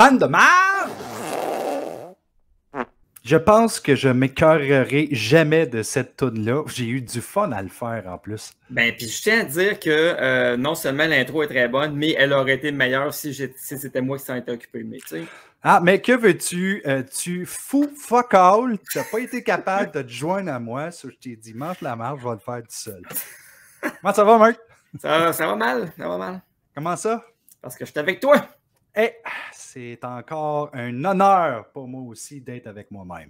Fan de marde! Je pense que je m'écœurerai jamais de cette toune-là. J'ai eu du fun à le faire en plus. Ben, puis je tiens à dire que non seulement l'intro est très bonne, mais elle aurait été meilleure si c'était moi qui s'en étais occupé. Mais tu sais. Ah, mais que veux-tu? Tu fous fuck all. Tu n'as pas été capable de te joindre à moi. Je t'ai dit, mange la marche, je vais le faire tout seul. Comment ça va, Marc? Ça va mal, ça va mal. Comment ça? Parce que je suis avec toi. Hey, c'est encore un honneur pour moi aussi d'être avec moi-même.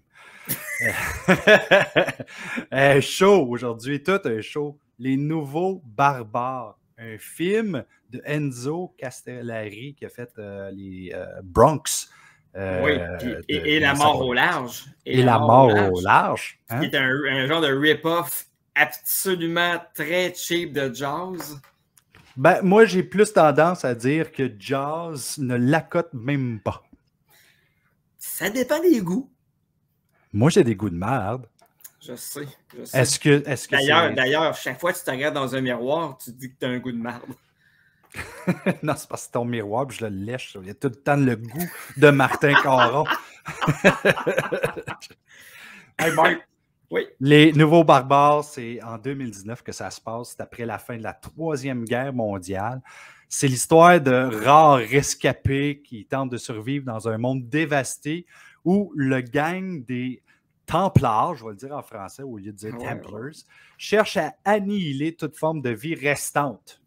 Show aujourd'hui, tout un show. Les Nouveaux Barbares, un film de Enzo Castellari qui a fait les Bronx. Oui, et La mort au large. Et La mort au large. Hein? Qui est un genre de rip-off absolument très cheap de Jaws. Ben, moi, j'ai plus tendance à dire que Jaws ne l'accote même pas. Ça dépend des goûts. Moi, j'ai des goûts de merde. Je sais. Est-ce que D'ailleurs, chaque fois que tu te regardes dans un miroir, tu te dis que tu as un goût de merde. Non, c'est parce que c'est ton miroir puis je le lèche. Il y a tout le temps le goût de Martin Caron. Hey, Mike. Oui. Les Nouveaux Barbares, c'est en 2019 que ça se passe. C'est après la fin de la Troisième Guerre mondiale. C'est l'histoire de rares rescapés qui tentent de survivre dans un monde dévasté où le gang des Templars, je vais le dire en français au lieu de dire Templars, cherche à annihiler toute forme de vie restante.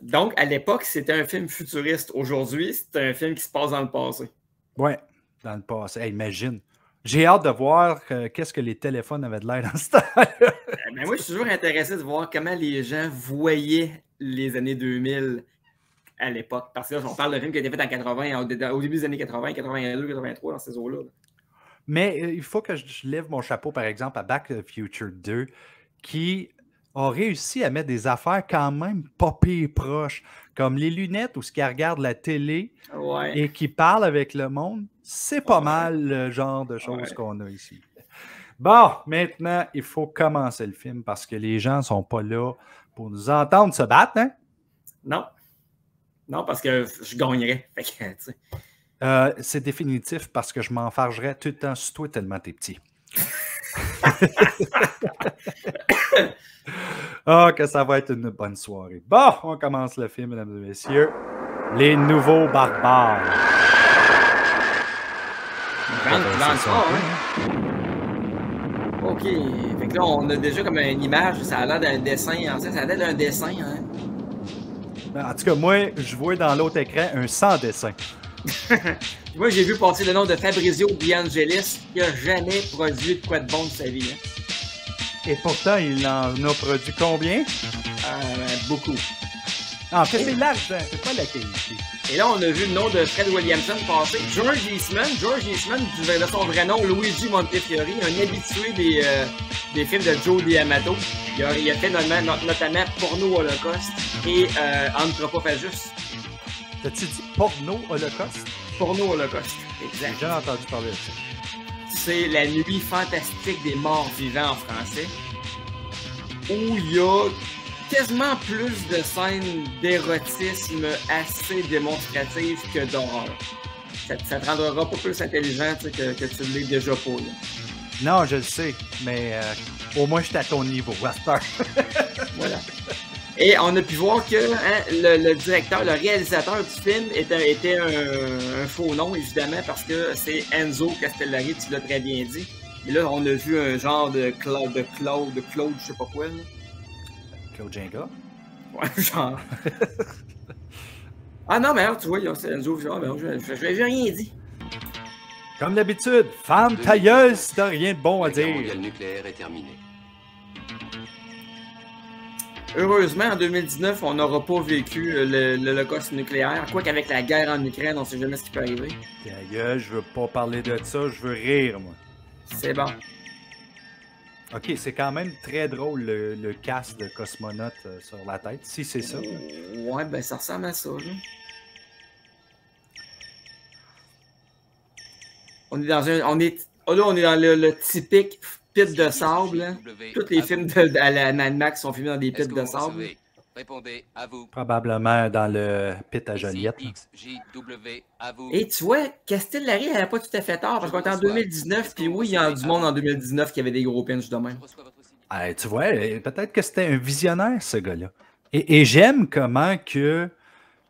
Donc, à l'époque, c'était un film futuriste. Aujourd'hui, c'est un film qui se passe dans le passé. Oui, dans le passé. Hey, imagine. J'ai hâte de voir qu'est-ce que les téléphones avaient de l'air dans ce temps-là. Ben moi, je suis toujours intéressé de voir comment les gens voyaient les années 2000 à l'époque. Parce que là, on parle de film qui a été fait en 80, au début des années 80, 82, 83, dans ces eaux-là. Mais il faut que je lève mon chapeau, par exemple, à Back to the Future 2, qui a réussi à mettre des affaires quand même pas pire proches, comme les lunettes ou ce qui regarde la télé et qui parle avec le monde. C'est pas mal le genre de choses qu'on a ici. Bon, maintenant, il faut commencer le film parce que les gens ne sont pas là pour nous entendre se battre, hein? Non. Non, parce que je gagnerais. Fait que, tu sais. C'est définitif parce que je m'enfargerais tout le temps sur toi tellement t'es petit. Ah, que ça va être une bonne soirée. Bon, on commence le film, mesdames et messieurs. Les Nouveaux Barbares. OK. Fait que là, on a déjà comme une image. Ça a l'air d'un dessin. En fait, ça a l'air d'un dessin. Hein? En tout cas, moi, je vois dans l'autre écran un sans dessin. Moi, j'ai vu passer le nom de Fabrizio De Angelis qui n'a jamais produit de quoi de bon de sa vie. Hein? Et pourtant, il en a produit combien? Beaucoup. En fait, c'est l'argent, c'est pas la qualité. Et là, on a vu le nom de Fred Williamson passer. George Eastman, de son vrai nom, Luigi Montefiore, un habitué des films de Joe D'Amato. Il a fait notamment Porno Holocauste et Anthropophagus. T'as-tu dit Porno Holocauste? Porno Holocauste, exact. J'ai jamais entendu parler de ça. C'est La nuit fantastique des morts vivants en français, où il y a quasiment plus de scènes d'érotisme assez démonstratives que d'horreur. Ça te rendra pas plus intelligent que tu l'es déjà pas. Là. Non, je le sais, mais au moins je suis à ton niveau, Astor. Voilà. Et on a pu voir que le directeur, le réalisateur du film était un faux nom, évidemment, parce que c'est Enzo Castellari, tu l'as très bien dit. Et là, on a vu un genre de Claude, je sais pas quoi. Là. Claude Jenga? Ouais, genre. Ah non, mais alors, tu vois, c'est Enzo, je n'ai rien dit. Comme d'habitude, femme tailleuse, t'as rien de bon à dire. La guerre mondiale nucléaire est terminée. Heureusement, en 2019, on n'aura pas vécu l'Holocauste nucléaire. Quoi qu'avec la guerre en Ukraine, on ne sait jamais ce qui peut arriver. Tailleuse, je veux pas parler de ça, je veux rire, moi. C'est bon. OK, c'est quand même très drôle, le casque de cosmonaute sur la tête, si c'est ça. Ouais, ben ça ressemble à ça, là. On est dans le typique pit de sable. Hein. Tous les films à la Mad Max sont filmés dans des pits de sable. Répondez, à vous. Probablement dans le pit à Joliette. XJW, à vous. Et tu vois, Castellari, elle n'a pas tout à fait tort, parce qu'on est en 2019, puis oui, il y a du monde en 2019 qui avait des gros pinches de même. Tu vois, peut-être que c'était un visionnaire, ce gars-là. Et j'aime comment que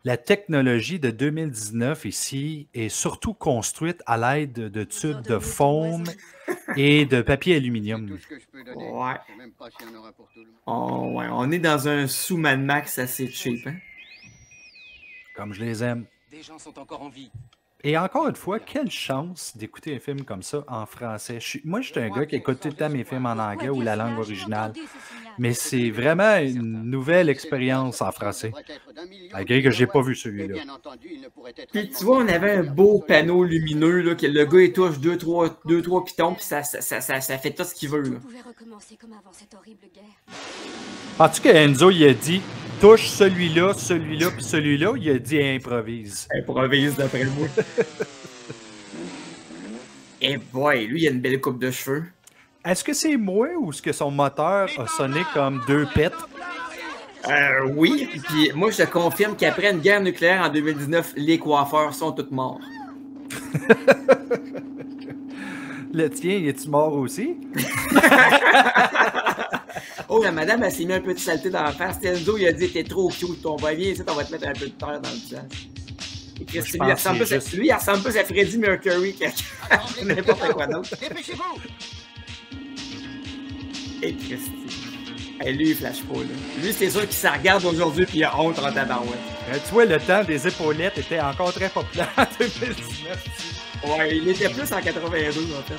la technologie de 2019 ici est surtout construite à l'aide de tubes de foam et de papier aluminium. Ouais. Oh, ouais. On est dans un sous-Mad Max assez cheap. Hein? Comme je les aime. Des gens sont encore en vie. Et encore une fois, quelle chance d'écouter un film comme ça en français. Moi, je suis un gars qui écoute tout le temps mes films en anglais ou la langue originale. Mais c'est vraiment une nouvelle expérience en français. Malgré que je n'ai pas vu celui-là. Puis tu vois, on avait un beau panneau lumineux, là, que le gars il touche 2-3 pitons, puis ça fait tout ce qu'il veut. Là. Penses-tu que Enzo il a dit touche celui-là, celui-là, puis celui-là, il a dit improvise. Improvise d'après moi. Et boy, lui, il a une belle coupe de cheveux. Est-ce que c'est moi ou est-ce que son moteur a sonné comme deux pets? Oui, puis moi je te confirme qu'après une guerre nucléaire en 2019, les coiffeurs sont tous morts. Le tien, est-tu mort aussi? Oh, la madame, elle s'est mis un peu de saleté dans la face. Enzo, il a dit, t'es trop cute, ton voilier, on va te mettre un peu de terre dans le visage. Et Christy, lui, il ressemble plus à Freddie Mercury qu'à n'importe quoi d'autre. Et Christy. Et lui, il flash pas, là. Lui, c'est sûr qu'il se regarde aujourd'hui puis il a honte en tabarouette. Tu vois, le temps des épaulettes était encore très populaire en 2019. Ouais, il était plus en 82, en fait.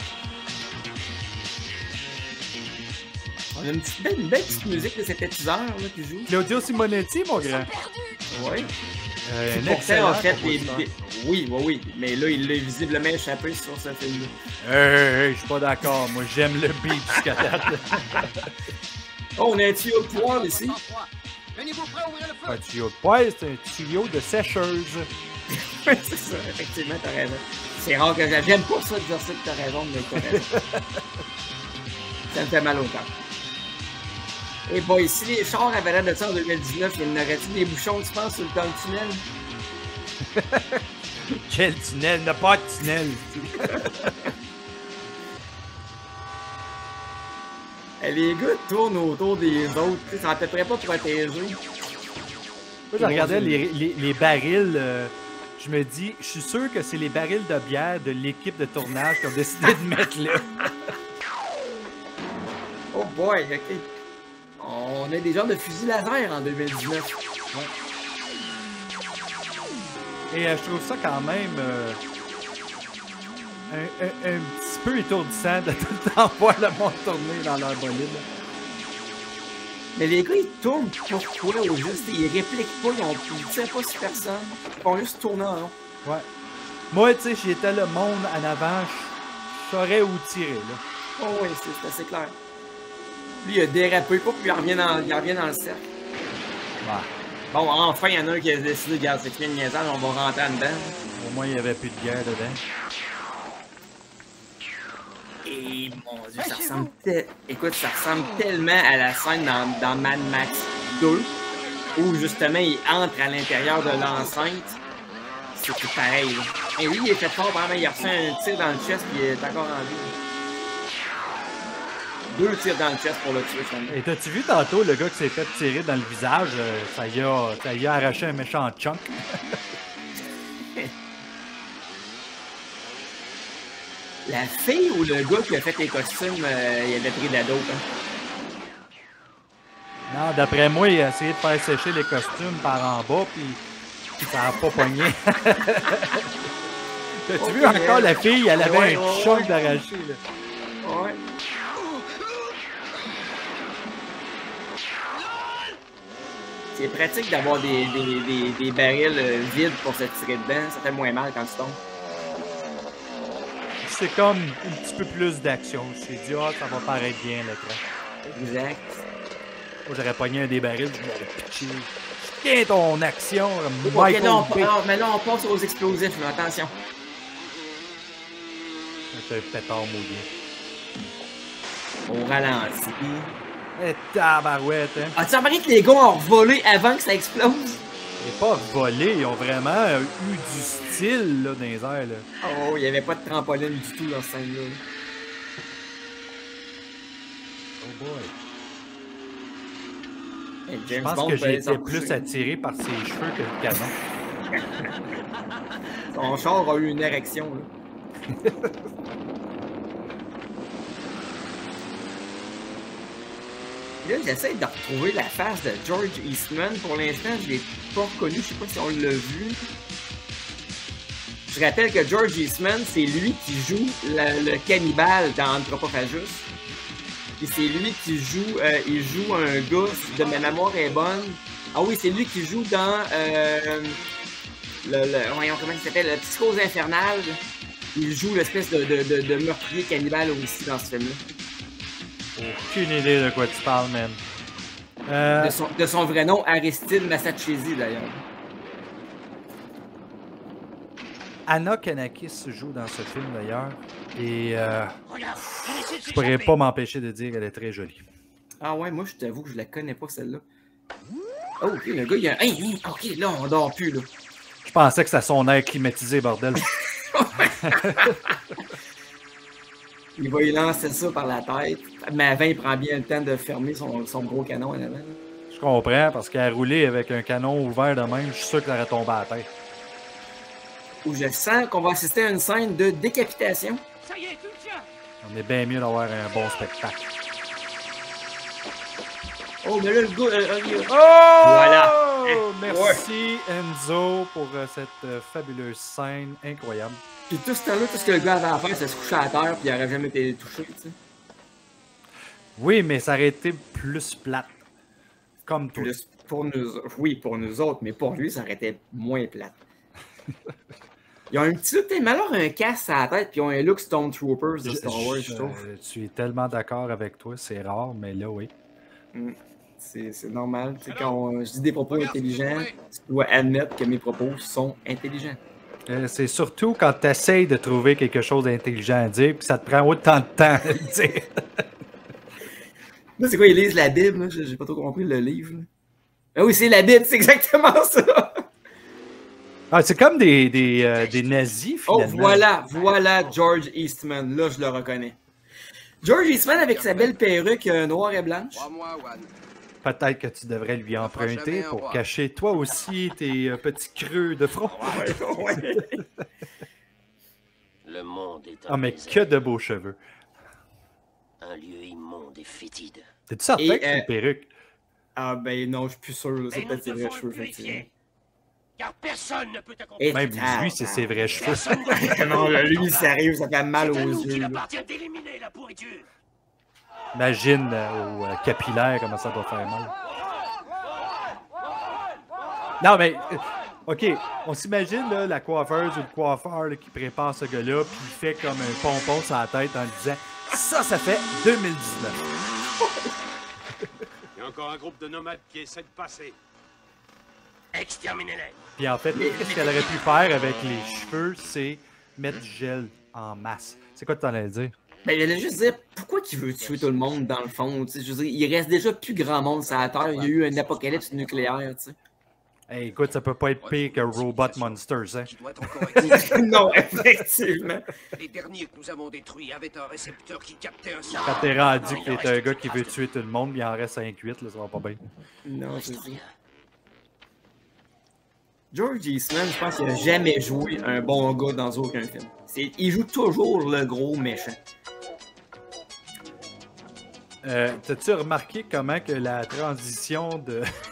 On a une belle petite musique de cet épisode là, qui joue. Claudio Simonetti, mon grand. Oui. Un excellent en fait, oui. Mais là, il l'a visiblement échappé sur ce film-là. Je suis pas d'accord. Moi, j'aime le beat jusqu'à date. Oh, on a un tuyau de poire ici. Un tuyau de poire, c'est un tuyau de sécheuse. C'est ça, effectivement, t'as raison. C'est rare que j'aime pas ça de dire ça que t'as raison, mais t'as raison. Ça me fait mal au cœur. Et bon, ici, les chars avaient l'air de ça en 2019, il y en aurait-tu des bouchons, tu penses, sur le temps du tunnel? Quel tunnel? Il n'y a pas de tunnel. Les gars tournent autour des autres, ça à peu près pas protégé. Moi, je regardais les barils, je me dis, je suis sûr que c'est les barils de bière de l'équipe de tournage qui ont décidé de mettre là. Oh boy, ok. On a des genres de fusils laser en 2019. Ouais. Et je trouve ça quand même un petit peu étourdissant de tout le temps voir le monde tourner dans leur bolide. Mais les gars, ils tournent pourquoi au juste? Ils répliquent pas, ils tirent pas sur personne. Ils font juste tourner en rond. Ouais. Moi, tu sais, si j'étais le monde en avant, je saurais où tirer, là. Oh oui, c'est assez clair. Lui, il a dérapé pas, puis il revient dans le cercle. Ouais. Bon, enfin, il y en a un qui a décidé, regarde, c'est fini de niaisage, on va rentrer en dedans. Au moins, il n'y avait plus de guerre dedans. Et mon Dieu, ça ressemble écoute, ça ressemble tellement à la scène dans Mad Max 2, où justement, il entre à l'intérieur de l'enceinte. C'est tout pareil, là. Et lui, il est fait fort, vraiment, il a reçu un tir dans le chest, puis il est encore en vie. 2 tirs dans le chest pour le tuer, finalement. Et t'as-tu vu tantôt le gars qui s'est fait tirer dans le visage? Ça y a arraché un méchant chunk. La fille ou le gars qui a fait les costumes, il avait pris de la dope, hein? Non, d'après moi, il a essayé de faire sécher les costumes par en bas, puis ça n'a pas pogné. T'as-tu vu encore la fille? Elle avait un choc d'arraché, là. Ouais. C'est pratique d'avoir des barils vides pour se tirer dedans. Ça fait moins mal quand tu tombes. C'est comme un petit peu plus d'action. Je me suis dit, ça va paraître bien l'écran. Exact. Moi, j'aurais pogné un des barils, je m'aurais pitché. Tiens ton action, Michael Bay. Mais là, on passe aux explosifs, mais attention. C'est un pétard mouillé. On ralentit. Eh, tabarouette, hein. As-tu remarqué que les gars ont volé avant que ça explose? Ils n'ont pas volé, ils ont vraiment eu du style là, dans les airs. Là. Oh, il n'y avait pas de trampoline du tout dans ce scène-là. Oh boy. Hey, Je James pense Bond que peut j'ai aller été s'en plus coucher. attiré par ses cheveux que le canon. Son char a eu une érection. Là. Là, j'essaie de retrouver la face de George Eastman. Pour l'instant, je l'ai pas reconnu. Je sais pas si on l'a vu. Je rappelle que George Eastman, c'est lui qui joue le cannibale dans Anthropophagus. Et c'est lui qui joue, il joue un gars, de ma mémoire est bonne. Ah oui, c'est lui qui joue dans voyons, comment il s'appelle, la Psychose infernale. Il joue l'espèce de meurtrier cannibale aussi dans ce film-là. Aucune idée de quoi tu parles, man. De son vrai nom, Aristide Massachesi, d'ailleurs. Anna Kanakis joue dans ce film d'ailleurs. Et je pourrais pas m'empêcher de dire qu'elle est très jolie. Ah ouais, moi, je t'avoue que je la connais pas, celle-là. Oh, ok, le gars, il y a... Hey, ok, là, on dort plus, là. Je pensais que c'était son air climatisé, bordel. Il va y lancer ça par la tête. Mais avant, il prend bien le temps de fermer son gros canon en avant. Je comprends, parce qu'elle a roulé avec un canon ouvert de même, je suis sûr que ça aurait tombé à la tête. Où je sens qu'on va assister à une scène de décapitation. Ça y est, tu le tiens. On est bien mieux d'avoir un bon spectacle. Oh, mais là, le gars... Oh! Voilà. Merci Enzo pour cette fabuleuse scène incroyable. Puis tout ce temps-là, tout ce que le gars avait à faire, c'est se coucher à terre, puis il n'aurait jamais été touché, tu sais. Oui, mais ça aurait été plus plate. Comme toi. Plus pour nous... Oui, pour nous autres, mais pour lui, ça aurait été moins plate. Ils ont un petit look, mais alors un casque à la tête, puis ils ont un look Stormtroopers de Star Wars, je trouve. Je suis tellement d'accord avec toi, c'est rare, mais là, oui. C'est normal. Quand je dis des propos intelligents, tu dois admettre que mes propos sont intelligents. C'est surtout quand tu essayes de trouver quelque chose d'intelligent à dire, puis ça te prend autant de temps à le dire. Là, c'est quoi, ils lisent la Bible? Là? J'ai pas trop compris le livre. Là. Ah oui, c'est la Bible, c'est exactement ça! Ah, c'est comme des nazis, finalement. Oh, voilà George Eastman. Là, je le reconnais. George Eastman avec sa belle perruque noire et blanche. Crois-moi, Juan. Peut-être que tu devrais lui emprunter pour cacher toi aussi tes petits creux de front. Ouais. Le monde est Ah, mais que de beaux cheveux. un lieu immonde et fétide. T'es-tu certain Et, que c'est une perruque? Ah ben non, je suis plus sûr. là. C'est Et peut-être ses nous vrais devons cheveux, le vérifier. effectivement. Car personne ne peut Et t'accompagner. Même lui, c'est ses vrais cheveux. Personne ne Non, là, lui, sérieux, ça fait mal aux C'est à nous yeux. qu'il là. appartient d'éliminer la pourriture. Imagine au capillaire comment ça doit faire mal. Non, mais, OK, on s'imagine là, la coiffeuse ou le coiffeur là, qui prépare ce gars-là, puis il fait comme un pompon sur la tête en lui disant « Ça fait 2019. Il y a encore un groupe de nomades qui essaie de passer. Exterminez-les. » Puis en fait, qu'est-ce qu'elle aurait pu faire avec les cheveux, c'est mettre du gel en masse. C'est quoi que t'en allais dire? Ben, il allait juste dire pourquoi qu'il veut tuer tout le monde dans le fond. Tu sais, je veux dire, il reste déjà plus grand monde sur la Terre. Il y a eu un apocalypse nucléaire. Tu sais. Hey, écoute, ça peut pas être pire que Robot Monsters, hein? Tu dois être encore correctif. Non, effectivement. Les derniers que nous avons détruits avaient un récepteur qui captait un son. Quand t'es rendu que t'es un gars qui veut tuer tout le monde, puis il en reste 5-8, là, ça va pas bien. Non, c'est ça. George Eastman, je pense qu'il a jamais joué un bon gars dans aucun film. Il joue toujours le gros méchant. T'as-tu remarqué comment que la transition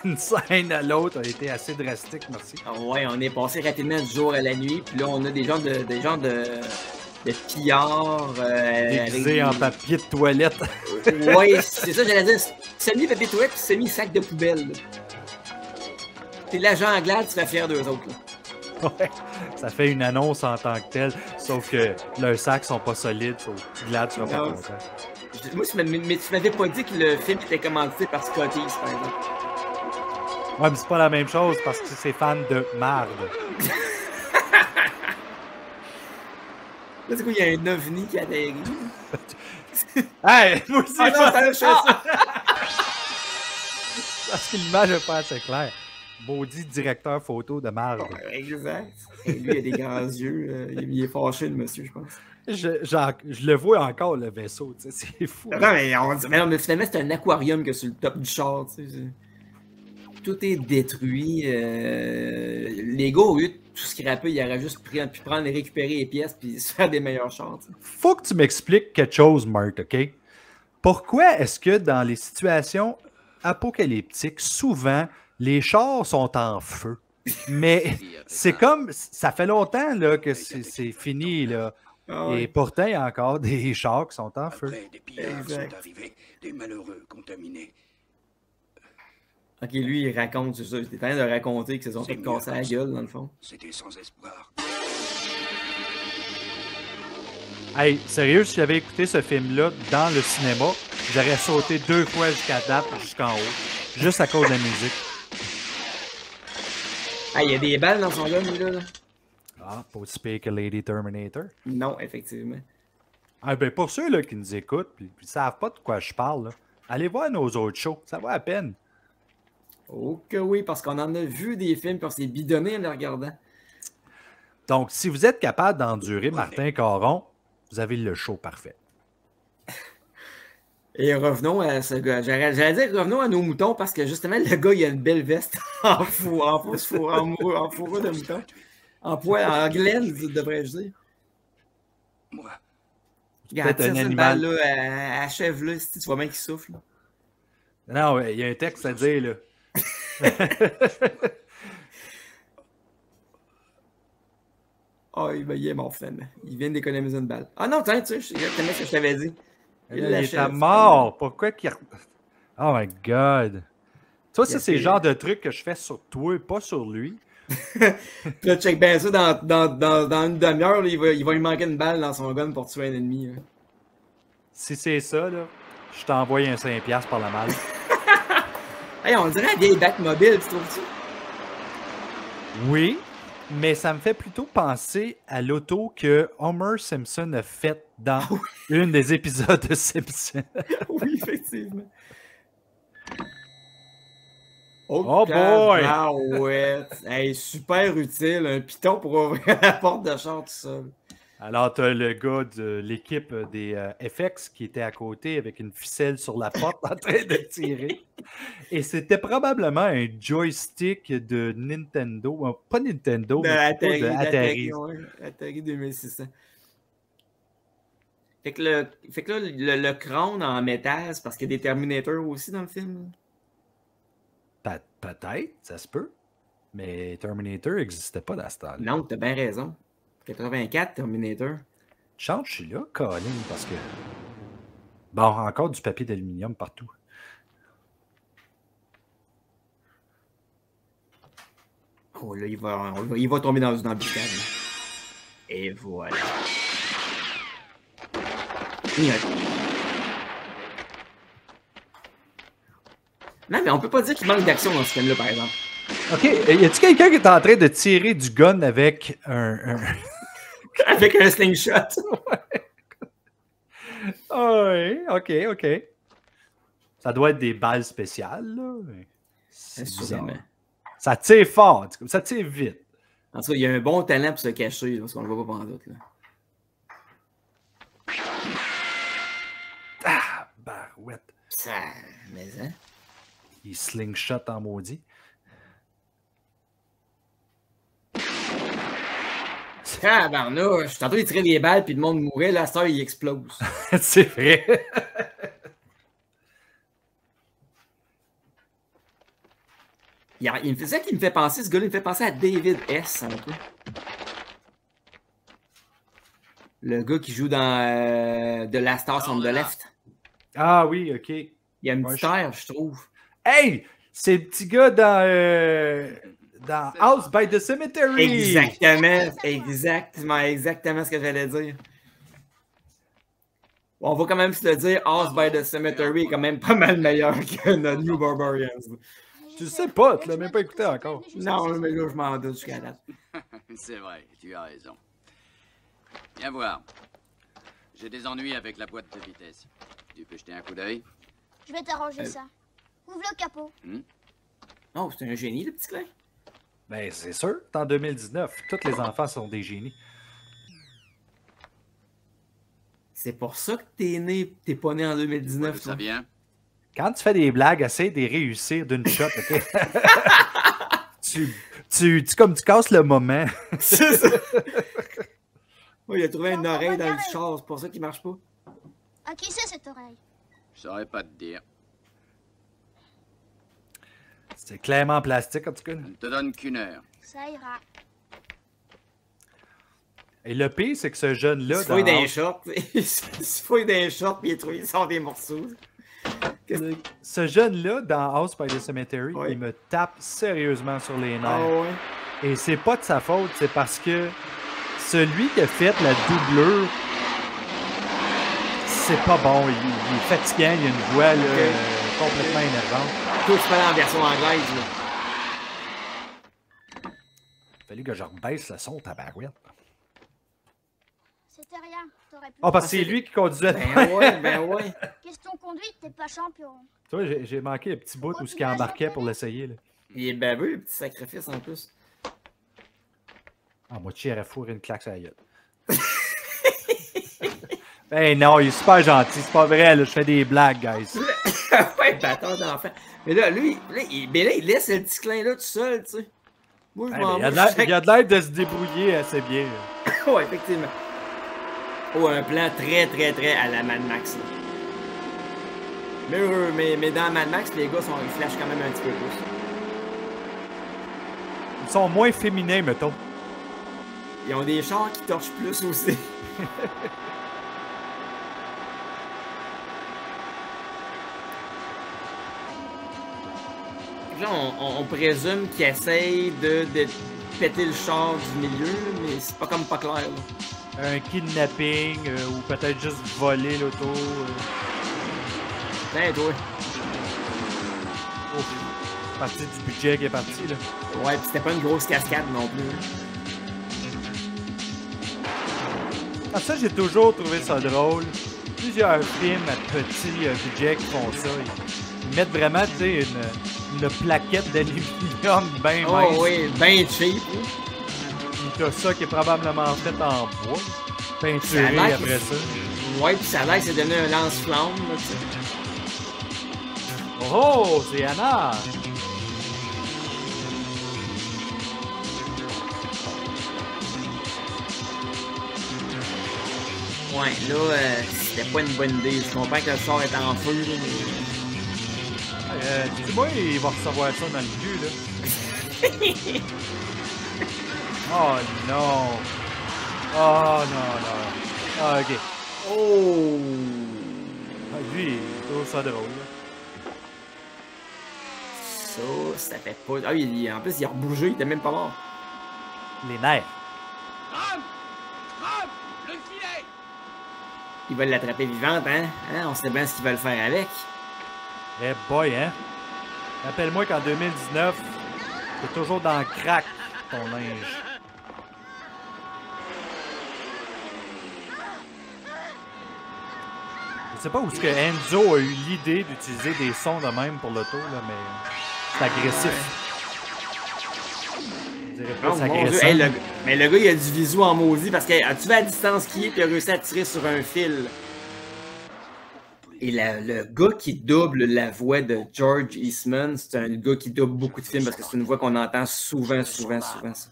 d'une scène à l'autre a été assez drastique, merci? Ah ouais, on est passé rapidement du jour à la nuit, puis là on a des gens de pillards. Déguisé en papier de toilette. Ouais, c'est ça, j'allais dire. Semi-papier toilette, puis semi-sac de poubelle. là. T'es l'agent Anglade, tu serais fier d'eux autres. Là. Ouais, ça fait une annonce en tant que telle, sauf que leurs sacs sont pas solides, sauf Glad sera pas Non. content. Moi, mais tu m'avais pas dit que le film était commandité par Scotty's, par exemple. Ouais, mais c'est pas la même chose parce que c'est fan de marde. Là, du coup, il y a un ovni qui atterrit. Hey, moi aussi, Ah non, je attends, je fais ça. Parce que l'image n'est pas assez claire. Maudit directeur photo de marde. Exact. Et lui, il a des grands yeux. Il est fâché, le monsieur, je pense. Je le vois encore, le vaisseau. C'est fou. Non, mais finalement, c'est un aquarium que sur le top du char. Tout est détruit. Les gars, au lieu de tout scraper, il aurait juste pu prendre et récupérer les pièces puis se faire des meilleurs chars. Faut que tu m'expliques quelque chose, Mark, OK? Pourquoi est-ce que dans les situations apocalyptiques, souvent, les chars sont en feu? Mais c'est comme... Ça fait longtemps là, que c'est fini, là. Ah ouais. Et pourtant, il y a encore des chars qui sont en feu. Après, des pillards sont arrivés, des malheureux contaminés. Ok, lui, il raconte, c'est ça. Il était en train de raconter qu'ils se sont fait casser la gueule, dans le fond. C'était sans espoir. Hey, sérieux, si j'avais écouté ce film-là dans le cinéma, j'aurais sauté 2 fois jusqu'à date, jusqu'en haut. Juste à cause de la musique. Ah, il y a des balles dans son gun, lui, là. Ah, pas aussi pire que Lady Terminator. Non, effectivement. Ah, ben pour ceux là, qui nous écoutent puis ne savent pas de quoi je parle, là, allez voir nos autres shows, ça vaut la peine. Oh que oui, parce qu'on en a vu des films puis on s'est bidonné en les regardant. Donc, si vous êtes capable d'endurer Martin Caron, vous avez le show parfait. Et revenons à ce gars. J'allais dire revenons à nos moutons parce que justement, le gars, il a une belle veste en fourrure de mouton. En poil, en glaine, devrais-je dire. Moi, Regarde, Peut-être un cette animal. balle-là, achève-le, si tu vois bien qu'il souffle. Non, il y a un texte à dire, là. Ah, il est mort finalement. Il vient d'économiser une balle. Ah non, tiens, tu sais, c'est exactement ce que je t'avais dit. Il était mort. Pourquoi qu'il... Oh my God. Ça, c'est le genre de truc que je fais sur toi, pas sur lui. Puis là, check bien ça, dans une demi-heure, là, il va lui manquer une balle dans son gun pour tuer un ennemi. Là. Si c'est ça, là, je t'envoie un 5$ par la malle. Hey, on dirait un vieille Batmobile, tu trouves-tu? Oui, mais ça me fait plutôt penser à l'auto que Homer Simpson a faite dans une des épisodes de Simpson. Oui, effectivement. Oh boy! Ouais. Hey, super utile, un piton pour ouvrir la porte de char tout seul. Alors, tu as le gars de l'équipe des FX qui était à côté avec une ficelle sur la porte en train de tirer. Et c'était probablement un joystick de Nintendo. Pas Nintendo, mais Atari, de Atari. Atari 2600. Fait que là, le crâne en métal, c'est parce qu'il y a des Terminators aussi dans le film. Peut-être, ça se peut. Mais Terminator n'existait pas dans ce temps-là. Non, t'as bien raison. 84, Terminator. Chante, je suis là, Colin, parce que... Bon, encore du papier d'aluminium partout. Oh là, il va tomber dans une embuscade. Et voilà. Non, mais on peut pas dire qu'il manque d'action dans ce film-là, par exemple. OK, y a-t-il quelqu'un qui est en train de tirer du gun avec un... Avec un slingshot. Oui, OK. Ça doit être des balles spéciales, là. C'est bizarre. Ça tire fort, ça tire vite. En tout cas, il y a un bon talent pour se cacher, parce qu'on le voit pas pendant doute. Ah, barouette. Ça, mais hein? Il slingshot en maudit. Ah, barnouche! Tantôt, il tirait des balles, puis le monde mourait. Là, ça, il explose. C'est vrai. C'est ça qui me fait penser, ce gars-là, il me fait penser à David S. un peu. Le gars qui joue dans The Last House on the Left. Ah oui, OK. Il y a une petite air, je trouve. Hey! C'est le petit gars dans House by the Cemetery. Exactement ce que j'allais dire. Bon, on va quand même se le dire, House by the Cemetery est quand même pas mal meilleur que notre New Barbarians. Tu sais pas, tu l'as même pas écouté encore. Non, mais là, je m'en doute jusqu'à date. C'est vrai, tu as raison. Viens voir. J'ai des ennuis avec la boîte de vitesse. Tu peux jeter un coup d'œil? Je vais t'arranger ça. Ouvre le capot. Oh, c'est un génie, le petit Clay. Ben, c'est sûr, c'est en 2019. Tous les enfants sont des génies. C'est pour ça que t'es pas né en 2019, Ça toi. vient. Quand tu fais des blagues, essaie de les réussir d'une shot, OK? Comme tu casses le moment. C'est ça. Oh, il a trouvé une oreille dans le char, c'est pour ça qu'il marche pas. À qui c'est cette oreille? Je saurais pas te dire. C'est clairement en plastique, en tout cas. Je ne te donne qu'une heure. Ça ira. Et le pire, c'est que ce jeune-là... Il se fouille d'un short. Il se fouille d'un short, puis il sort des morceaux. Ce jeune-là, dans House by the Cemetery, Ouais. il me tape sérieusement sur les nerfs. Ah ouais. Et c'est pas de sa faute, c'est parce que celui qui a fait la doublure, c'est pas bon. Il est fatigant, il a une voix là, complètement énervante. Toi, tu parles en version anglaise, là. Il a fallu que je rebaisse le son, tabarouette. C'était rien. T'aurais pu. Ah, parce que c'est lui qui conduisait. Ben ouais. Question conduite, t'es pas champion. Tu vois, j'ai manqué un petit bout où ce qu'il embarquait pour l'essayer. là. Il est baveux, le petit sacrifice en plus. Ah, moi, tu irais fourrer une claque sur la gueule. Ben non, il est super gentil, c'est pas vrai, là, je fais des blagues, guys. Ouais, bâtard d'enfant. Mais là, lui, il laisse le petit clin là tout seul, tu sais. Moi, je Ouais, m'en mais vais. il a de l'air de se débrouiller assez bien. là. Ouais, effectivement. Oh, un plan très, très, très à la Mad Max, là. Mais dans Mad Max, les gars, ils flashent quand même un petit peu plus. Ils sont moins féminins, mettons. Ils ont des chars qui torchent plus aussi. Là, on présume qu'ils essayent de péter le char du milieu, là, mais c'est pas comme pas clair. Là. Un kidnapping ou peut-être juste voler l'auto. Ben, toi. Partie du budget qui est parti. Là. Ouais, pis c'était pas une grosse cascade non plus. Ah, ça, j'ai toujours trouvé ça drôle. Plusieurs films à petit budget qui font ça. Ils mettent vraiment, tu sais, une plaquette d'aluminium bien Oh mince. oui, ben cheap. Puis t'as ça qui est probablement fait en bois. Ça a Peinturé l'air après que- ça. Ouais, pis ça a l'air que c'est devenu un lance-flamme, là, tu sais. Oh, c'est Anna! Ouais, là, c'était pas une bonne idée. Je comprends que le char est en feu, là, mais... Dis-moi, il va recevoir ça dans le cul, là. Oh non! Oh non, non. Ah, ok. Oh! Ah, lui, il trouve ça drôle, là. Ça fait pas... Ah, en plus, il a rebougé, il était même pas mort. Les nerfs. Ram! Ram! Le filet! Ils veulent l'attraper vivante, hein? On sait bien ce qu'ils veulent faire avec. Eh boy, hein? Rappelle-moi qu'en 2019, c'est toujours dans le crack, ton linge. Je sais pas où est-ce que Enzo a eu l'idée d'utiliser des sons de même pour l'auto, là, mais c'est agressif. Je dirais pas Oh que c'est mon Dieu, agressif. hey, mais le gars, il a du visu en maudit parce que as-tu vu à la distance qu'il est puis il a réussi à tirer sur un fil. Et le gars qui double la voix de George Eastman, c'est un gars qui double beaucoup de films parce que c'est une voix qu'on entend souvent, souvent, souvent. Ça.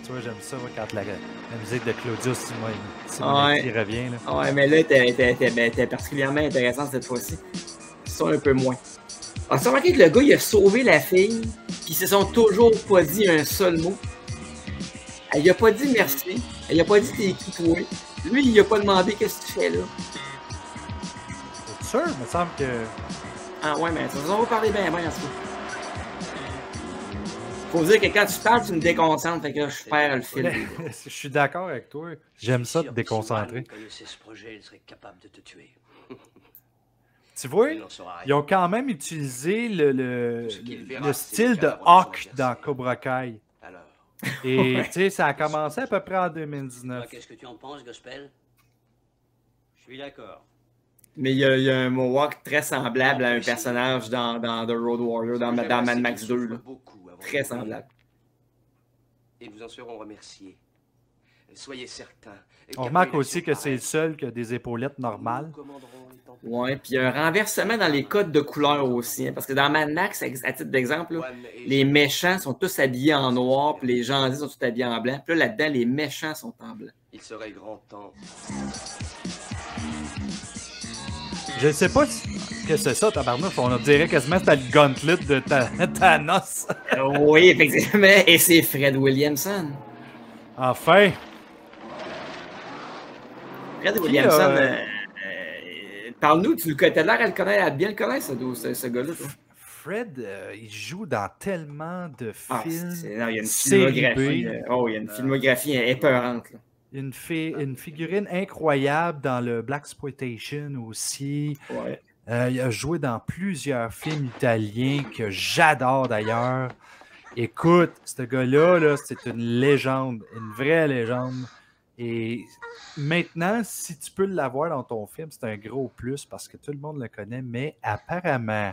Tu vois, j'aime ça moi, quand la musique de Claudio Simonetti Ouais. revient. Là. Ouais, mais là, t'es particulièrement intéressant cette fois-ci. Ça, un peu moins. Alors, tu as remarqué que le gars, il a sauvé la fille, puis ils se sont toujours pas dit un seul mot. Elle a pas dit merci. Elle a pas dit t'es qui toi. Lui, il a pas demandé qu'est-ce que tu fais là. C'est sûr, il me semble que. Ah ouais, mais ça, on va parler bien, bien en tout cas. Faut dire que quand tu parles, tu me déconcentres, fait que là, je perds le fil. Je suis d'accord avec toi. J'aime ça te déconcentrer. Si Juan connaissait ce projet, il serait capable de te tuer. Tu vois, Il n'en saura ils rien. ont quand même utilisé le Ce qu'il verra, le c'est style qu'il de va avoir Hawk son dans adversaire. Cobra Kai. Alors, Et tu sais, ça a commencé à peu près en toi, 2019. qu'est-ce que tu en penses, Gospel? Je suis d'accord. Mais il y a un Mohawk très semblable à un personnage dans The Road Warrior, dans Mad Max 2. Là. Très semblable. Et nous en serons remerciés. Soyez certains. On remarque aussi que c'est le seul qui a des épaulettes normales. Ouais, puis il y a un renversement dans les codes de couleur aussi. Hein, parce que dans Mad Max, à titre d'exemple, là, les méchants sont tous habillés en noir, puis les gentils sont tous habillés en blanc. Puis là, là-dedans, les méchants sont en blanc. Il serait grand temps. Je ne sais pas que c'est ça, tabarnouche. On dirait quasiment que c'était le gauntlet de Thanos. Oui, effectivement. Et c'est Fred Williamson. Enfin. Fred Williamson, parle-nous, tu as l'air à le connaître, à bien le connaître, ce gars-là, toi. Fred, il joue dans tellement de films. Non, il y a une filmographie. Il y a une filmographie épeurante. Là. Une figurine incroyable dans le Blaxploitation aussi. Ouais. Il a joué dans plusieurs films italiens que j'adore d'ailleurs. Écoute, ce gars-là, là, c'est une légende, une vraie légende. Et maintenant, si tu peux l'avoir dans ton film, c'est un gros plus parce que tout le monde le connaît, mais apparemment,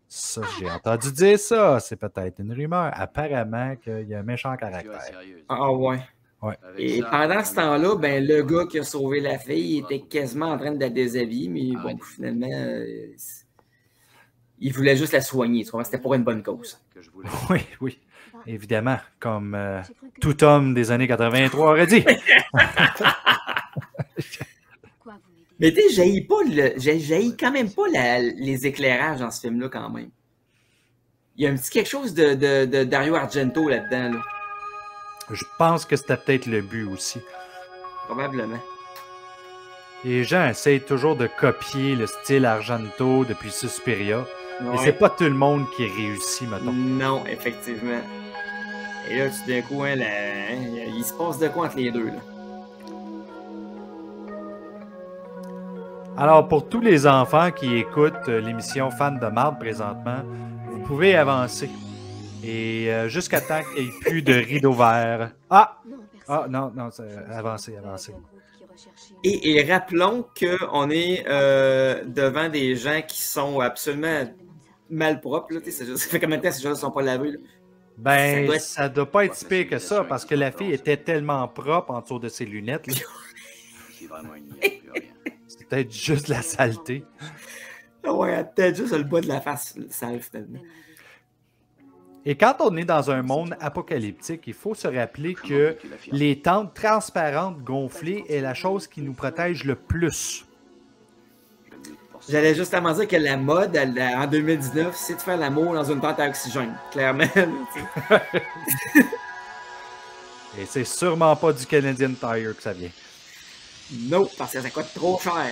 ça, j'ai entendu dire ça, c'est peut-être une rumeur, apparemment qu'il y a un méchant caractère. Ah ouais. Ouais. Et pendant ce temps-là, ben, le gars qui a sauvé la fille était quasiment en train de la déshabiller, mais bon, finalement, il voulait juste la soigner. C'était pour une bonne cause. Oui, oui. Évidemment, comme tout homme des années 83 aurait dit. Mais tu sais, j'haïs quand même pas les éclairages dans ce film-là quand même. Il y a un petit quelque chose de Dario Argento là-dedans. Là. Je pense que c'était peut-être le but aussi. Probablement. Les gens essayent toujours de copier le style Argento depuis Suspiria. Ouais. Et c'est pas tout le monde qui réussit, mettons. Non, effectivement. Et là, tout d'un coup, il se passe de quoi entre les deux, là? Alors, pour tous les enfants qui écoutent l'émission Fan de Marde présentement, vous pouvez avancer. Et jusqu'à temps qu'il n'y ait plus de rideau vert. Ah! Ah, non, avancez. Et rappelons qu'on est devant des gens qui sont absolument malpropres. Là, ça fait combien de temps que ces gens ne sont pas lavés? Là? Ben, ça doit pas être si pire que ça, parce que la fille était tellement propre en dessous de ses lunettes. C'est peut-être juste la saleté. Ouais, peut-être juste le bas de la face sale, finalement. Et quand on est dans un monde apocalyptique, il faut se rappeler que les tentes transparentes gonflées est la chose qui nous protège le plus. J'allais justement dire que la mode en 2019, c'est de faire l'amour dans une tente à oxygène, clairement. Et c'est sûrement pas du Canadian Tire que ça vient. Non, parce que ça coûte trop cher.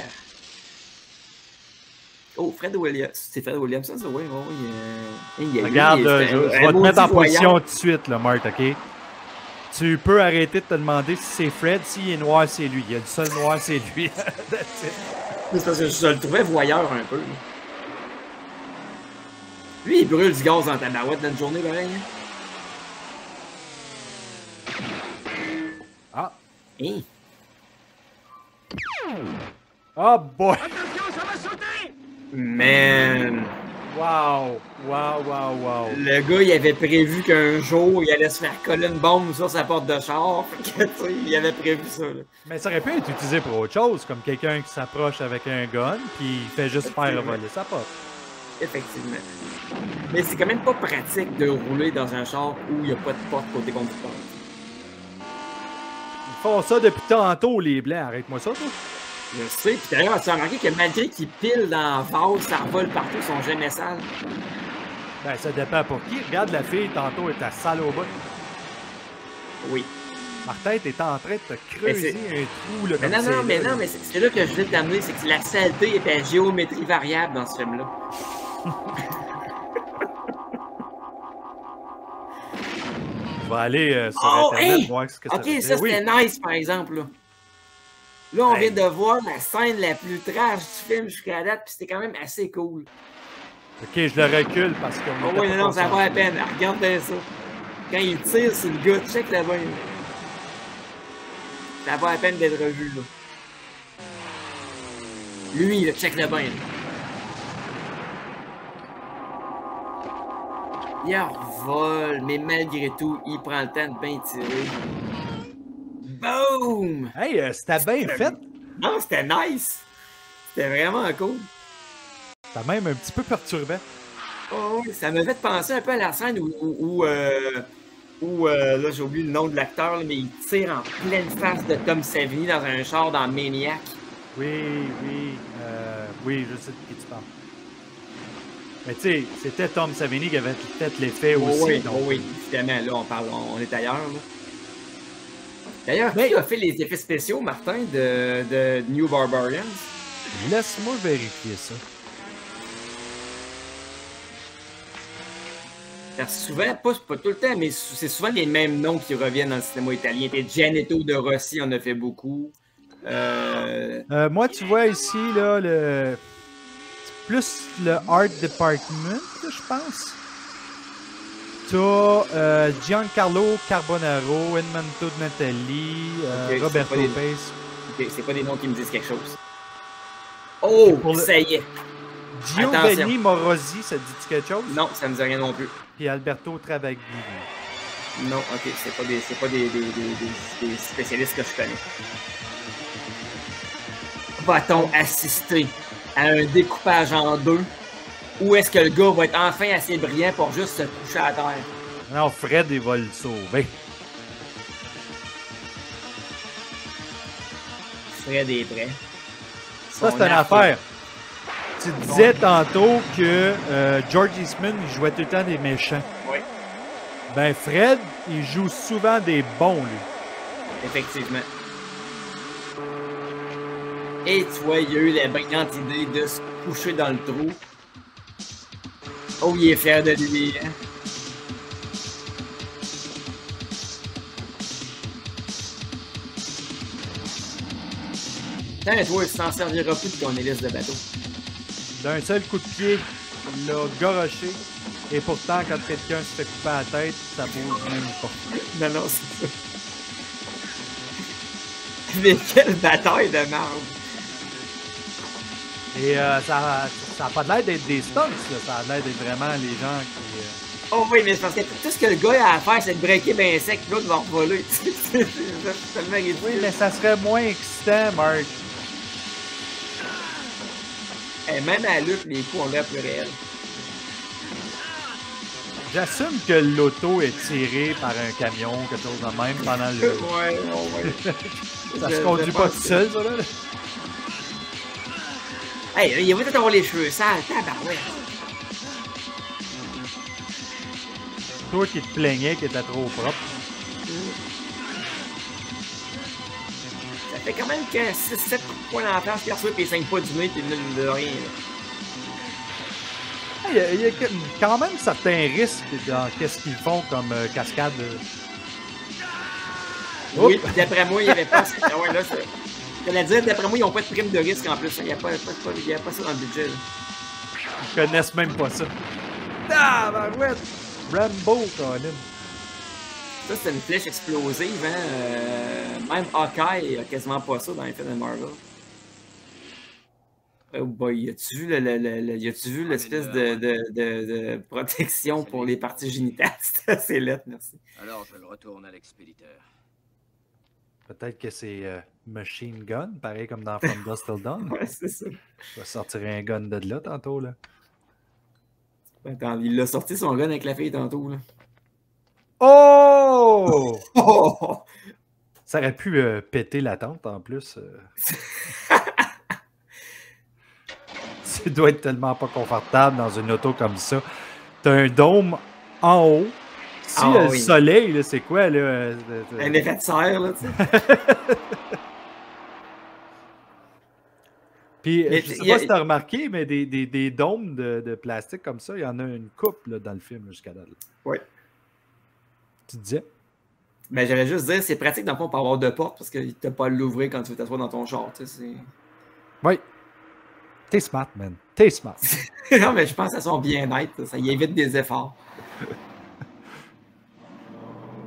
Oh, Fred Williams. C'est Fred Williams, ça, oui. Regarde, je vais te mettre en position tout de suite, là, Marthe, OK? Tu peux arrêter de te demander si c'est Fred, s'il est noir, c'est lui. Il y a du seul noir, c'est lui. C'est parce que je le trouvais voyeur un peu. Lui, il brûle du gaz dans ta barouette dans une journée, pareil. Ah. Hey. Oh boy! Attention, ça va sauter! Man! Wow! Le gars, il avait prévu qu'un jour, il allait se faire coller une bombe sur sa porte de char. Il avait prévu ça. Là. Mais ça aurait pu être utilisé pour autre chose, comme quelqu'un qui s'approche avec un gun, puis il fait juste faire voler sa porte. Effectivement. Mais c'est quand même pas pratique de rouler dans un char où il n'y a pas de porte côté conducteur. Ils font ça depuis tantôt, les Blancs. Arrête-moi ça, toi. Je sais, puis d'ailleurs, tu as remarqué que malgré qu'ils pilent dans la vase, ça revole partout, ils sont jamais sales. Ben, ça dépend pour qui. Regarde la fille, tantôt, elle était sale au bout. Oui. Martin, t'es en train de te creuser un trou, là, comme non, mais c'est là que je voulais t'amener, c'est que la saleté est à géométrie variable dans ce film-là. Je vais aller sur Internet voir ce que ça veut dire. Ok, ça c'était nice, par exemple, là. Là, on vient de voir la scène la plus trash du film jusqu'à date, puis c'était quand même assez cool. Ok, je le recule parce que... Oh oui, non, ça vaut la peine. Regarde bien ça. Quand il tire sur le gars, check là-bas. Ça vaut la peine d'être revu, là. Lui, là, check le bain. Il revole, mais malgré tout, il prend le temps de bien tirer. Boom! Hey, c'était bien fait. Non, c'était nice! C'était vraiment cool. C'était même un petit peu perturbant. Oh, oui, ça m'a fait penser un peu à la scène où là, j'ai oublié le nom de l'acteur, là, mais il tire en pleine face de Tom Savini dans un char dans Maniac. Oui, je sais de qui tu parles. Mais tu sais, c'était Tom Savini qui avait fait l'effet aussi. Oui, donc... oui, évidemment, là, on est ailleurs. Là. D'ailleurs, qui a fait les effets spéciaux, Martin, de New Barbarians? Laisse-moi vérifier ça. Parce que souvent, pas tout le temps, mais c'est souvent les mêmes noms qui reviennent dans le cinéma italien. Gianetto de Rossi en a fait beaucoup. Moi, tu vois ici, là, plus le Art Department, je pense. T'as Giancarlo Carbonaro, Edmundo Natali, Roberto Pace. Ok, c'est pas des noms qui me disent quelque chose. Oh, ça y est. Giovanni Morosi, ça te dit quelque chose? Non, ça me dit rien non plus. Puis Alberto Travaglini. Non, ok, c'est pas des spécialistes que je connais. Va-t-on assister à un découpage en deux? Ou est-ce que le gars va être enfin assez brillant pour juste se coucher à terre? Non, Fred, il va le sauver. Fred est prêt. Ça, c'est une affaire. Tu disais tantôt que George Eastman, il jouait tout le temps des méchants. Oui. Ben, Fred, il joue souvent des bons, lui. Effectivement. Et tu vois, il a eu la brillante idée de se coucher dans le trou. Oh, il est fier de lui, hein? Tiens, toi, il s'en servira plus de ton hélice de bateau. D'un seul coup de pied, il l'a garoché. Et pourtant, quand quelqu'un se fait couper la tête, ça bouge même pas. Non, c'est ça. Mais quelle bataille de merde! Et ça a pas l'air d'être des stunts, là. Ça a l'air d'être vraiment les gens qui... Oh oui, mais c'est parce que tout ce que le gars a à faire, c'est de breaker bien sec, puis l'autre va revoler. C'est tellement ridicule. Oui, mais ça serait moins excitant, Mark. Et même à la lutte, les coups ont l'air plus réels. J'assume que l'auto est tirée par un camion, quelque chose de même, pendant le... Ouais. Ça se conduit pas tout seul, ça, là? Hey, il va peut-être avoir les cheveux sales, tabarouette. Toi qui te plaignais qu'il était trop propre. Ça fait quand même que 6-7 points dans la face, puis il reçoit, puis il saigne pas du nez, puis il de rien. Il y a quand même certains risques dans qu'est-ce qu'ils font comme cascade. Oui, puis d'après moi, il n'y avait pas... Ah ouais, là, j'allais dire, d'après moi, ils n'ont pas de prime de risque en plus. Il n'y a pas ça dans le budget. Là. Ils connaissent même pas ça. Ah, ben ouais! Rambo, Colin. Ça, c'est une flèche explosive, hein? Même Hawkeye a quasiment pas ça dans les films de Marvel. Oh boy, as-tu vu l'espèce de protection pour les parties génitales? C'est assez laid, merci. Alors, je le retourne à l'expéditeur. Peut-être que c'est Machine Gun, pareil comme dans From Dusk Till Dawn. Ouais, c'est ça. Je vais sortir un gun de là tantôt, là. Attends, il a sorti son gun avec la fille tantôt, là. Oh! Oh! Ça aurait pu péter la tente, en plus. Ça doit être tellement pas confortable dans une auto comme ça. T'as un dôme en haut. Si le soleil, là, c'est quoi, là? Un effet de serre, là, tu sais. Puis, je sais pas si t'as remarqué, mais des dômes de plastique comme ça, il y en a une coupe là, dans le film jusqu'à là. Oui. Tu disais? Ben, j'allais juste dire, c'est pratique dans le fond pour avoir deux portes parce que t'as pas à l'ouvrir quand tu veux t'asseoir dans ton char, tu sais. Oui. T'es smart, man. T'es smart. Non, mais je pense à son bien-être. Ça y évite des efforts.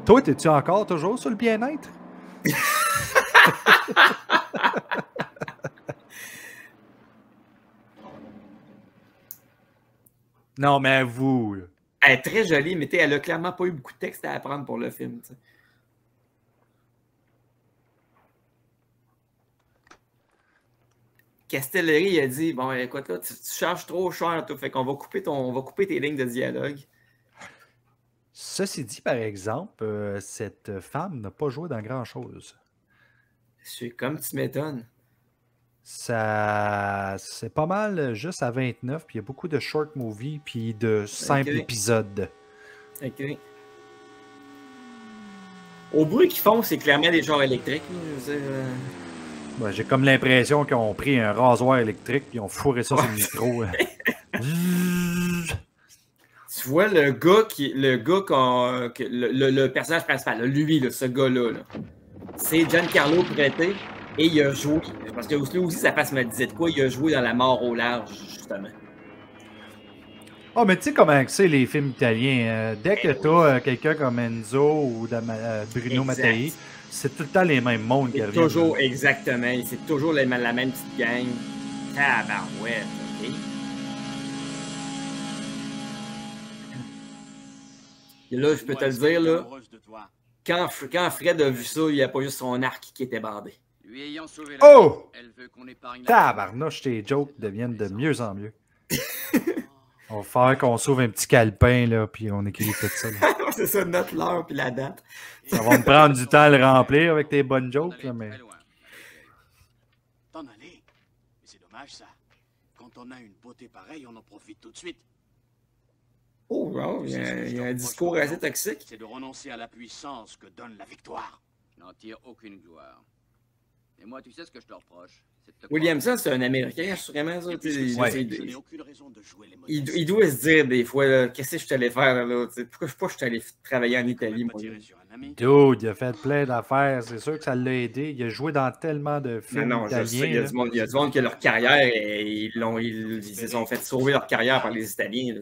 Toi, t'es-tu encore toujours sur le bien-être? Non, mais avoue. Là. Elle est très jolie, mais elle a clairement pas eu beaucoup de texte à apprendre pour le film. T'sais. Castellari a dit bon, écoute, là, tu charges trop cher, toi, fait qu'on va couper tes lignes de dialogue. Ceci dit, par exemple, cette femme n'a pas joué dans grand-chose. C'est comme tu m'étonnes. Ça, c'est pas mal juste à 29, puis il y a beaucoup de short movies, puis de simples épisodes. OK. Au bruit qu'ils font, c'est clairement des genres électriques. Ben, j'ai comme l'impression qu'ils ont pris un rasoir électrique, puis ils ont fourré ça sur le micro. Tu vois le personnage principal, là, lui, là, ce gars-là, là, c'est Giancarlo Prete et il a joué, parce que lui aussi sa face me disait de quoi, il a joué dans La mort au large, justement. Oh, mais tu sais comment c'est les films italiens. Dès que t'as quelqu'un comme Enzo ou Bruno Mattei, c'est tout le temps les mêmes mondes qui reviennent. Toujours, exactement, c'est toujours la même petite gang. Tabarouette, OK. Et là, je peux te le dire, là, quand Fred a vu ça, il n'y a pas juste son arc qui était bandé. Oh! Tabarnouche, tes jokes deviennent de mieux en mieux. On va faire qu'on sauve un petit calepin, là, puis on écrit tout ça. C'est ça, note l'heure puis la date. Ça va me prendre du temps à le remplir avec tes bonnes jokes, là, mais... T'en aller. Mais c'est dommage, ça. Quand on a une beauté pareille, on en profite tout de suite. Oh, wow, il y a un discours assez toxique. C'est de renoncer à la puissance que donne la victoire. N'en tire aucune gloire. Et moi, tu sais ce que je te reproche. Williamson, c'est un Américain, assurément, ça. Ouais. Il doit se dire des fois, qu'est-ce que je suis allé faire là? Pourquoi je suis allé travailler en Italie, moi? Dude, il a fait plein d'affaires. C'est sûr que ça l'a aidé. Il a joué dans tellement de films italiens. Il y a du monde qui a leur carrière et ils se sont fait sauver leur carrière par les Italiens. Là,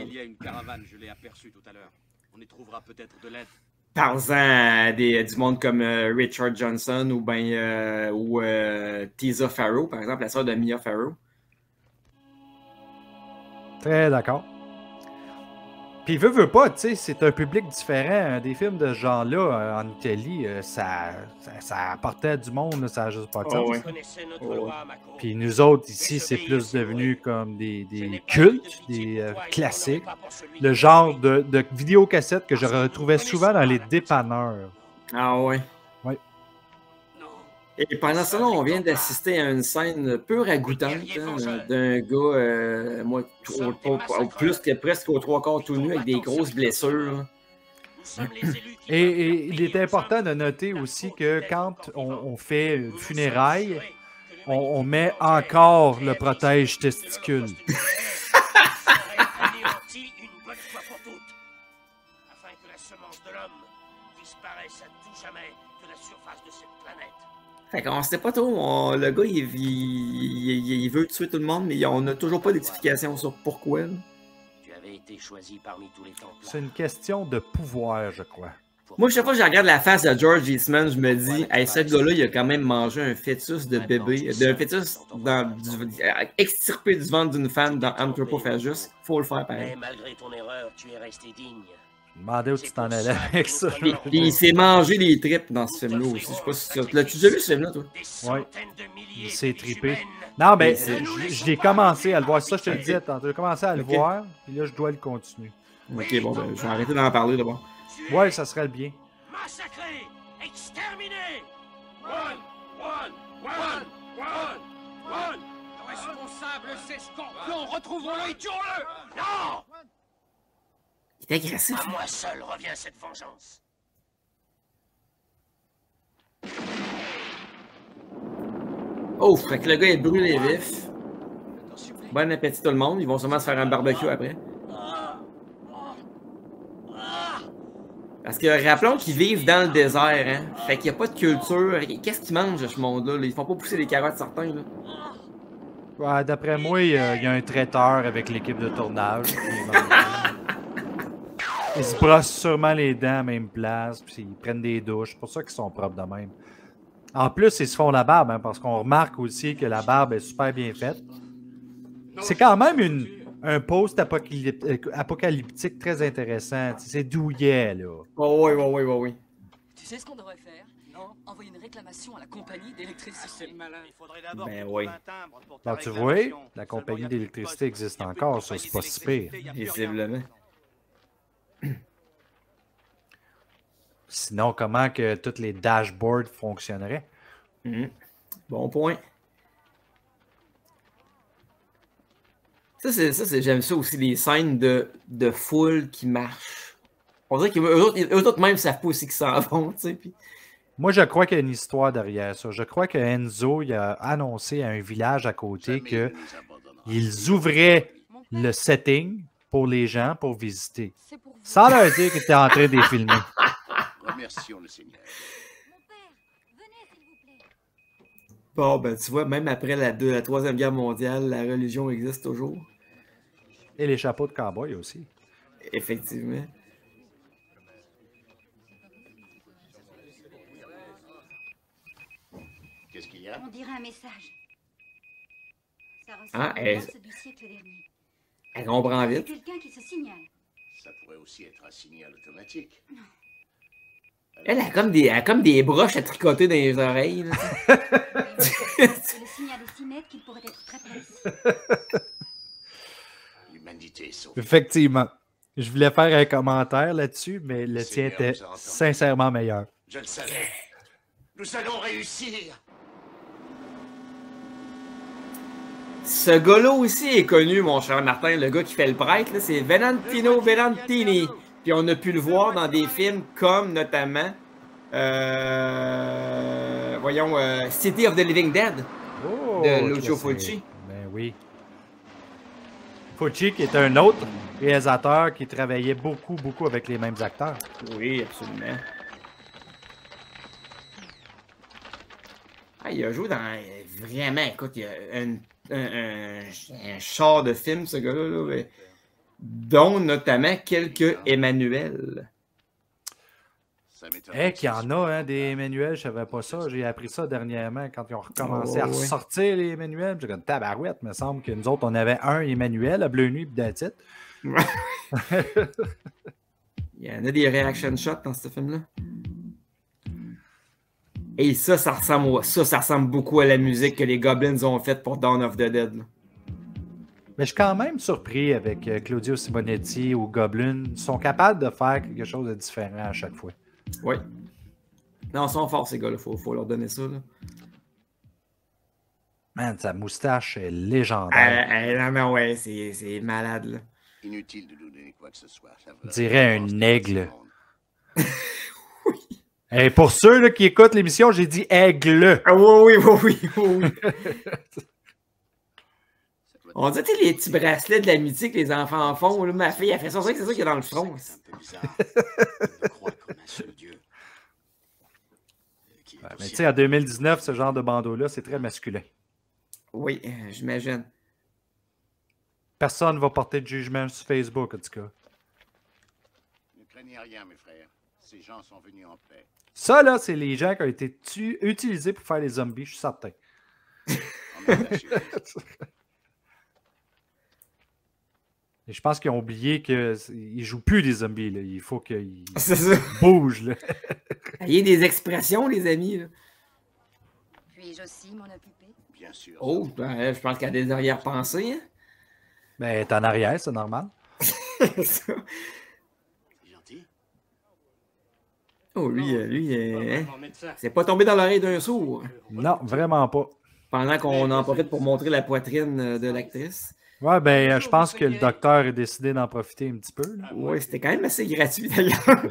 Il y a une caravane, je l'ai aperçue tout à l'heure. On y trouvera peut-être de l'aide. Parle-en à du monde comme Richard Johnson ou Tisa Farrow, par exemple, la sœur de Mia Farrow. Très d'accord. Puis veut pas, tu sais, c'est un public différent. Des films de ce genre-là en Italie, ça apportait du monde, ça n'a juste pas de sens. Puis nous autres, ici, c'est plus devenu comme des cultes, des classiques. Le genre de vidéocassette que je retrouvais souvent dans les dépanneurs. Ah ouais. Oui. Et pendant ce temps, on vient d'assister à une scène peu ragoûtante d'un gars, presque aux 3/4 tout nu, avec des grosses blessures. Et il est important de noter aussi que quand on fait funérailles, on met encore le protège testicule. Afin que la semence de l'homme disparaisse à tout jamais de la surface de cette planète. Fait qu'on sait pas trop. Le gars, il veut tuer tout le monde, mais on n'a toujours pas d'explication sur pourquoi. Là. Tu avais été choisi parmi tous les Templiers. C'est une question de pouvoir, je crois. Moi, chaque fois que je regarde la face de George Eastman, je me dis, hey, ce gars-là, il a quand même mangé un fœtus de bébé, d'un fœtus extirpé du ventre d'une femme dans Anthropophagus. Faut le faire pareil. Mais malgré ton erreur, tu es resté digne. Je me demandais où tu t'en allais avec ça. Puis il s'est mangé des tripes dans ce film-là aussi. Je sais pas si tu l'as-tu déjà vu ce film-là, toi? Oui. Il s'est trippé. Non, mais je l'ai commencé à le voir. Ça, je te le disais tantôt. J'ai commencé à le voir, puis là, je dois le continuer. Ok, bon, ben, je vais arrêter d'en parler d'abord. Ouais, ça serait le bien. Massacré! Exterminé! One! Le responsable, c'est Scorpion! Retrouvons-le et tuons-le! Non! Il est agressif. À moi seul revient cette vengeance. Oh, fait que le gars est brûlé vif. Bon appétit tout le monde. Ils vont sûrement se faire un barbecue après. Parce que rappelons qu'ils vivent dans le désert, hein. Fait qu'il n'y a pas de culture. Qu'est-ce qu'ils mangent, ce monde-là? Ils font pas pousser des carottes certains, là. Ouais, d'après moi, il y a un traiteur avec l'équipe de tournage. Ils se brossent sûrement les dents à la même place, puis ils prennent des douches. C'est pour ça qu'ils sont propres de même. En plus, ils se font la barbe, hein, parce qu'on remarque aussi que la barbe est super bien faite. C'est quand même un post-apocalyptique très intéressant. Tu sais, c'est douillet, là. Oh, oui. Tu sais ce qu'on devrait faire? Non? Envoyer une réclamation à la compagnie d'électricité. C'est malin. Il faudrait d'abord Ben trouver oui. un timbre pour ta Alors, tu vois, réclamation. la Seulement, compagnie il y a plus de d'électricité poste. existe Il y a plus de encore, ça, compagnie c'est pas si pire. d'électricité, il y a plus rien. Visiblement. Sinon, comment que tous les dashboards fonctionneraient? Bon point. J'aime ça aussi, les scènes de foule qui marchent. On dirait qu'eux autres même savent pas aussi qu'ils s'en vont, tu sais. Puis... Moi, je crois qu'il y a une histoire derrière ça. Je crois que Enzo il a annoncé à un village à côté qu'ils ouvraient le setting pour les gens pour visiter. C'est pour vous. Sans leur dire qu'ils étaient en train de les filmer. Remercions le Seigneur. Mon père, venez s'il vous plaît. Bon, ben tu vois, même après la 3e guerre mondiale, la religion existe toujours. Et les chapeaux de cow-boy aussi. Effectivement. Qu'est-ce qu'il y a? On dirait un message. Ça ressemble Ah, à elle- ceux du siècle dernier. Elle comprend C'est vite. quelqu'un qui se signale. Ça pourrait aussi être un signal automatique. Elle a comme des broches à tricoter dans les oreilles. Là. Et le signal est si net qu'il pourrait être très précis. L'humanité est sauvée. Effectivement. Je voulais faire un commentaire là-dessus, mais le tien Seigneur était nous a entendus. sincèrement meilleur. Je le savais. Nous allons réussir. Ce gars-là aussi est connu, mon cher Martin, le gars qui fait le prêtre, là, c'est Valentino Valentini. Puis on a pu le voir dans des films comme notamment City of the Living Dead Oh, de Lucio ça, Fulci. c'est- Ben oui. Fulci qui est un autre réalisateur qui travaillait beaucoup avec les mêmes acteurs. Oui, absolument. Ah, il a joué dans... Vraiment, écoute, il y a un char de film, ce gars-là, là, mais- dont notamment quelques Emmanuel. Ça m'étonne. Eh, qu'il y en a, hein, des Emmanuel, je savais pas ça. J'ai appris ça dernièrement quand ils ont recommencé à Oh, ouais. ressortir les Emmanuel. J'ai comme tabarouette, il me semble que nous autres, on avait un Emmanuel à Bleu Nuit et that's it. Il y en a des reaction shots dans ce film-là. Et ça ressemble beaucoup à la musique que les Goblins ont faite pour Dawn of the Dead. Là. Mais je suis quand même surpris avec Claudio Simonetti ou Goblin. Ils sont capables de faire quelque chose de différent à chaque fois. Oui. Non, ils sont forts, ces gars-là. Faut leur donner ça. Là. Man, sa moustache est légendaire. Non, ouais, c'est malade. Là. Inutile de nous donner quoi que ce soit. Ça va. On dirait un aigle. Oui. Et pour ceux là, qui écoutent l'émission, j'ai dit aigle. Ah oui. On dit, tu sais, les petits bracelets de l'amitié que les enfants en font. Là, ma fille, elle fait ça, c'est ça qu'il y a dans le front. C'est un peu bizarre de croire qu'on a un seul Dieu. Qui est Mais aussi tu sais, en 2019, ce genre de bandeau-là, c'est très masculin. Oui, j'imagine. Personne ne va porter de jugement sur Facebook, en tout cas. Ne craignez rien, mes frères. Ces gens sont venus en paix. Ça, là, c'est les gens qui ont été utilisés pour faire les zombies, je suis certain. En même temps, Et je pense qu'ils ont oublié qu'ils ne jouent plus des zombies. Là. Il faut qu'ils C'est ça. bougent. Là. Il y a des expressions, les amis. Là. Puis-je aussi m'en occuper? bien sûr. Oh, ben, je pense qu'il y a des arrière-pensées. Hein? Ben, t'es en arrière, c'est normal. Ça. C'est gentil. Oh, lui, hein, Mon médecin. c'est pas tombé dans l'oreille d'un sourd. Non, vraiment pas. Pendant qu'on en profite pour montrer la poitrine de l'actrice. Ouais, ben, je pense que le docteur a décidé d'en profiter un petit peu. Là. Oui, c'était quand même assez gratuit d'ailleurs.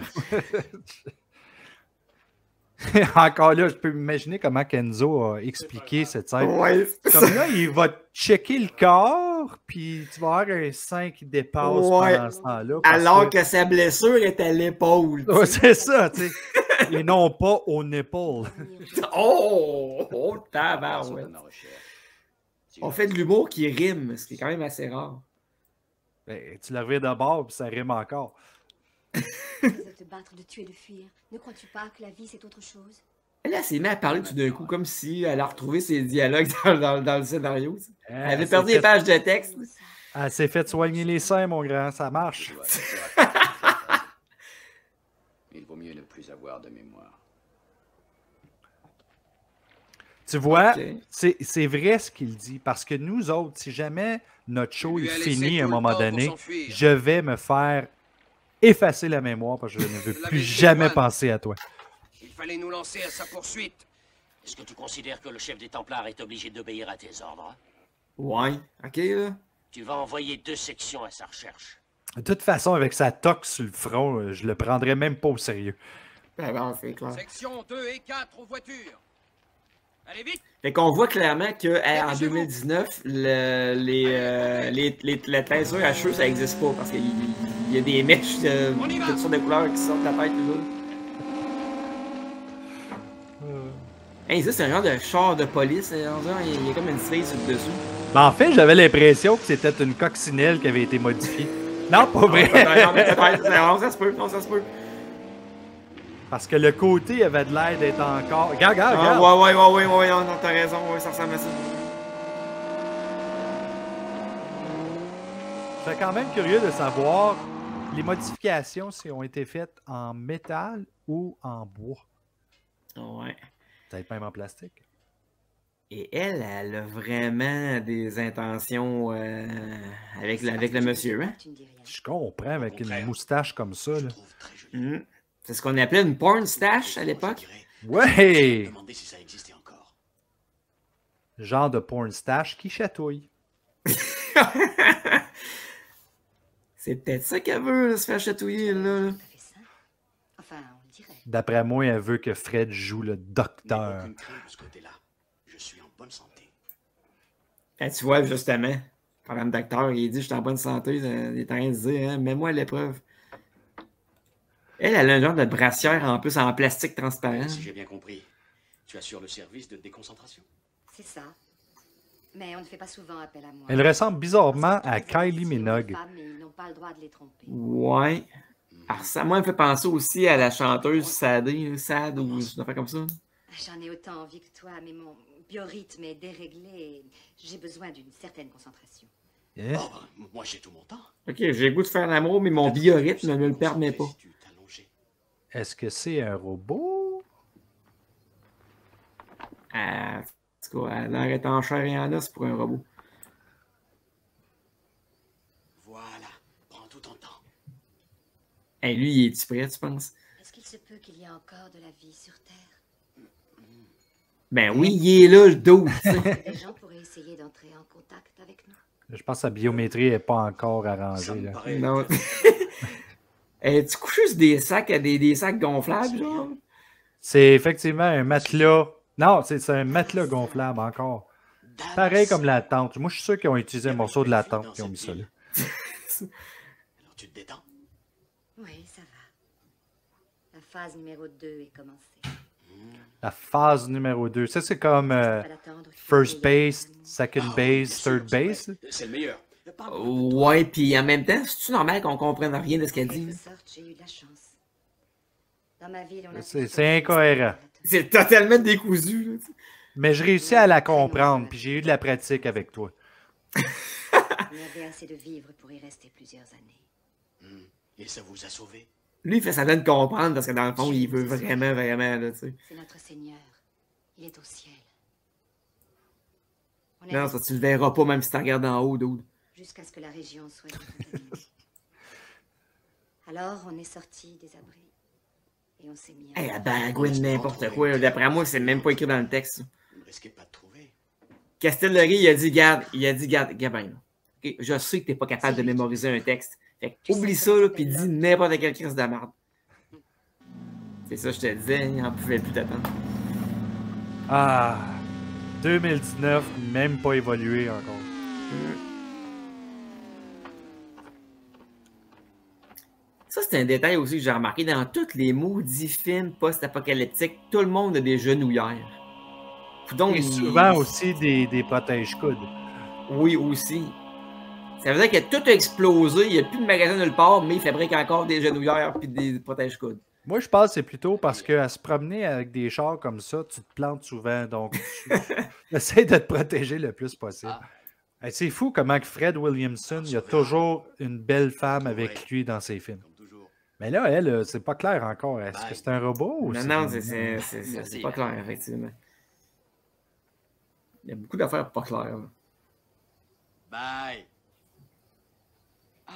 Encore là, je peux m'imaginer comment Kenzo a expliqué cette scène. Ouais, c'est ça. Comme là, il va checker le corps, puis tu vas avoir un sein qui dépasse Ouais. pendant ce temps-là. parce Alors que sa blessure est à l'épaule. tu Ouais, sais. c'est ça, tu sais. Et non pas aux épaules. Oh, Passons tabarouette. à ma recherche. Si On je- fait de l'humour qui rime, ce qui est quand même assez rare. Ben, tu le reviens de bord, puis ça rime encore. De te battre, de tuer, de fuir. Ne crois-tu pas que la vie, c'est autre chose? Elle s'est mise à parler tout d'un coup, comme si elle a retrouvé ses dialogues dans le scénario. tu sais. Elle avait perdu les pages de texte. Elle s'est fait soigner les seins, mon grand, ça marche. Il vaut mieux ne plus avoir de mémoire. Tu vois, Ok. c'est vrai ce qu'il dit, parce que nous autres, si jamais notre show Lui est a laissé fini à un tout le moment temps pour donné, s'enfuir. je vais me faire effacer la mémoire parce que je ne veux Je l'avais plus dit, jamais Juan. penser à toi. Il fallait nous lancer à sa poursuite. Est-ce que tu considères que le chef des Templars est obligé d'obéir à tes ordres? Ouais, ok, là. Tu vas envoyer 2 sections à sa recherche. De toute façon, avec sa toque sur le front, je le prendrais même pas au sérieux. Ben bon, c'est clair. Section 2 et 4 aux voitures. Allez vite! Fait qu'on voit clairement que en 2019, la taser à cheveux, ça existe pas parce qu'il y a des mèches de toutes sortes de couleurs qui sortent de la tête. Là. Hey, ça, c'est un genre de char de police. Il y a comme une cerise sur le dessus. Ben, en fait, j'avais l'impression que c'était une coccinelle qui avait été modifiée. Non, pas vrai. Non, mais peut-être. Non, ça se peut. Non, ça se peut. Parce que le côté avait de l'air d'être encore... Regarde, Ah, regarde. ouais, non, t'as raison. Ouais, ça ressemble à ça. Je suis quand même curieux de savoir les modifications si ont été faites en métal ou en bois. Ouais. Peut-être même en plastique. Et elle a vraiment des intentions avec le monsieur, hein? Tu ne dis rien. Je comprends avec Au une contraire. moustache comme ça. Je Là. trouve très joli. C'est ce qu'on appelait une porn stash à l'époque. Ouais! Demander si ça existait encore. Genre de porn stash qui chatouille. C'est peut-être ça qu'elle veut, là, se faire chatouiller, là. Tout à fait ça. Enfin, on le dirait. D'après moi, elle veut que Fred joue le Mais docteur. aucune crainte de ce côté-là. Je suis en bonne santé. Ben, tu vois, justement, parlant de docteur, il dit « Je suis en bonne santé », il est en train de se dire hein, « Mets-moi à l'épreuve ». Elle a un genre de brassière en plus en plastique transparent. Si j'ai bien compris, tu assures le service de déconcentration. C'est ça. Mais on ne fait pas souvent appel à moi. Elle ressemble bizarrement à Parce que Kylie les Minogue. femmes, ils n'ont pas le droit de les tromper. Ouais. Alors, ça, moi, elle me fait penser aussi à la chanteuse Sadé, Sad ou une affaire comme ça. J'en ai autant envie que toi, mais mon biorhythme est déréglé et j'ai besoin d'une certaine concentration. Eh? Oh, ben, moi j'ai tout mon temps. Ok, j'ai le goût de faire l'amour, mais mon biorhythme ne me le permet pas. Si tu t'allongeais. Est-ce que c'est un robot? En tout cas, elle a l'air d'être en chair et en os pour un robot. Voilà, prends tout ton temps. Hey, lui, es-tu prêt, tu penses? Est-ce qu'il se peut qu'il y ait encore de la vie sur Terre? Ben oui, il est là, le dos. Des gens pourraient essayer d'entrer en contact avec nous. Je pense que sa biométrie n'est pas encore Ça arrangée. me Là. paraît... Non. Tu couches juste des sacs à des sacs gonflables, genre? C'est effectivement un matelas. Non, c'est un matelas gonflable encore. Dallas. Pareil comme la tente. Moi, je suis sûr qu'ils ont utilisé un morceau de la tente qui ont mis ça là. Alors tu te détends. Oui, ça va. La phase numéro 2 est commencée. La phase numéro 2. Ça, c'est comme Pas d'attendre qu'il first y ait base, un- second Ah oui, base, bien sûr, third c'est base. vrai. C'est le meilleur. Ouais, puis en même temps, c'est-tu normal qu'on comprenne rien de ce qu'elle En dit? quelque sorte, j'ai eu de la chance. Dans ma ville, on a C'est toujours incohérent. C'est totalement décousu, là. Mais je réussis à la comprendre, puis j'ai eu de la pratique avec toi. On avait assez de vivres pour y rester plusieurs années. Et ça vous a sauvé. Lui, il fait semblant de comprendre parce que dans le fond, il veut vraiment, là, tu sais. C'est notre Seigneur. Il est au ciel. On est Non, ça, tu le verras pas même si tu regardes en haut, dude. jusqu'à ce que la région soit décontaminée. Alors, on est sorti des abris. Et on s'est mis à... Hey, elle bagouine n'importe quoi. là. D'après moi, c'est même pas écrit dans le texte. ça. Ne risquez pas de trouver. Castellari, il a dit, garde, Gabin, ok, je sais que t'es pas capable de mémoriser un texte. Fait que oublie ça, là, pis dis n'importe quelle crise de merde. C'est ça, je te disais, il en pouvait plus t'attendre. Ah, 2019, même pas évolué encore. Ça, c'est un détail aussi que j'ai remarqué dans tous les maudits films post-apocalyptiques. Tout le monde a des genouillères. Donc, Et souvent aussi des protège-coudes. Oui, aussi. Ça veut dire que tout a explosé, il n'y a plus de magasin nulle part, mais ils fabriquent encore des genouillères et des protège-coudes. Moi, je pense que c'est plutôt parce qu'à se promener avec des chars comme ça, tu te plantes souvent. Donc, tu essaies de te protéger le plus possible. Hey, c'est fou comment que Fred Williamson, il y a toujours une belle femme avec lui dans ses films. Mais là, elle, c'est pas clair encore. Est-ce que c'est un robot ou Non, c'est pas clair, effectivement. Il y a beaucoup d'affaires pas claires. Là. Bye. Ah,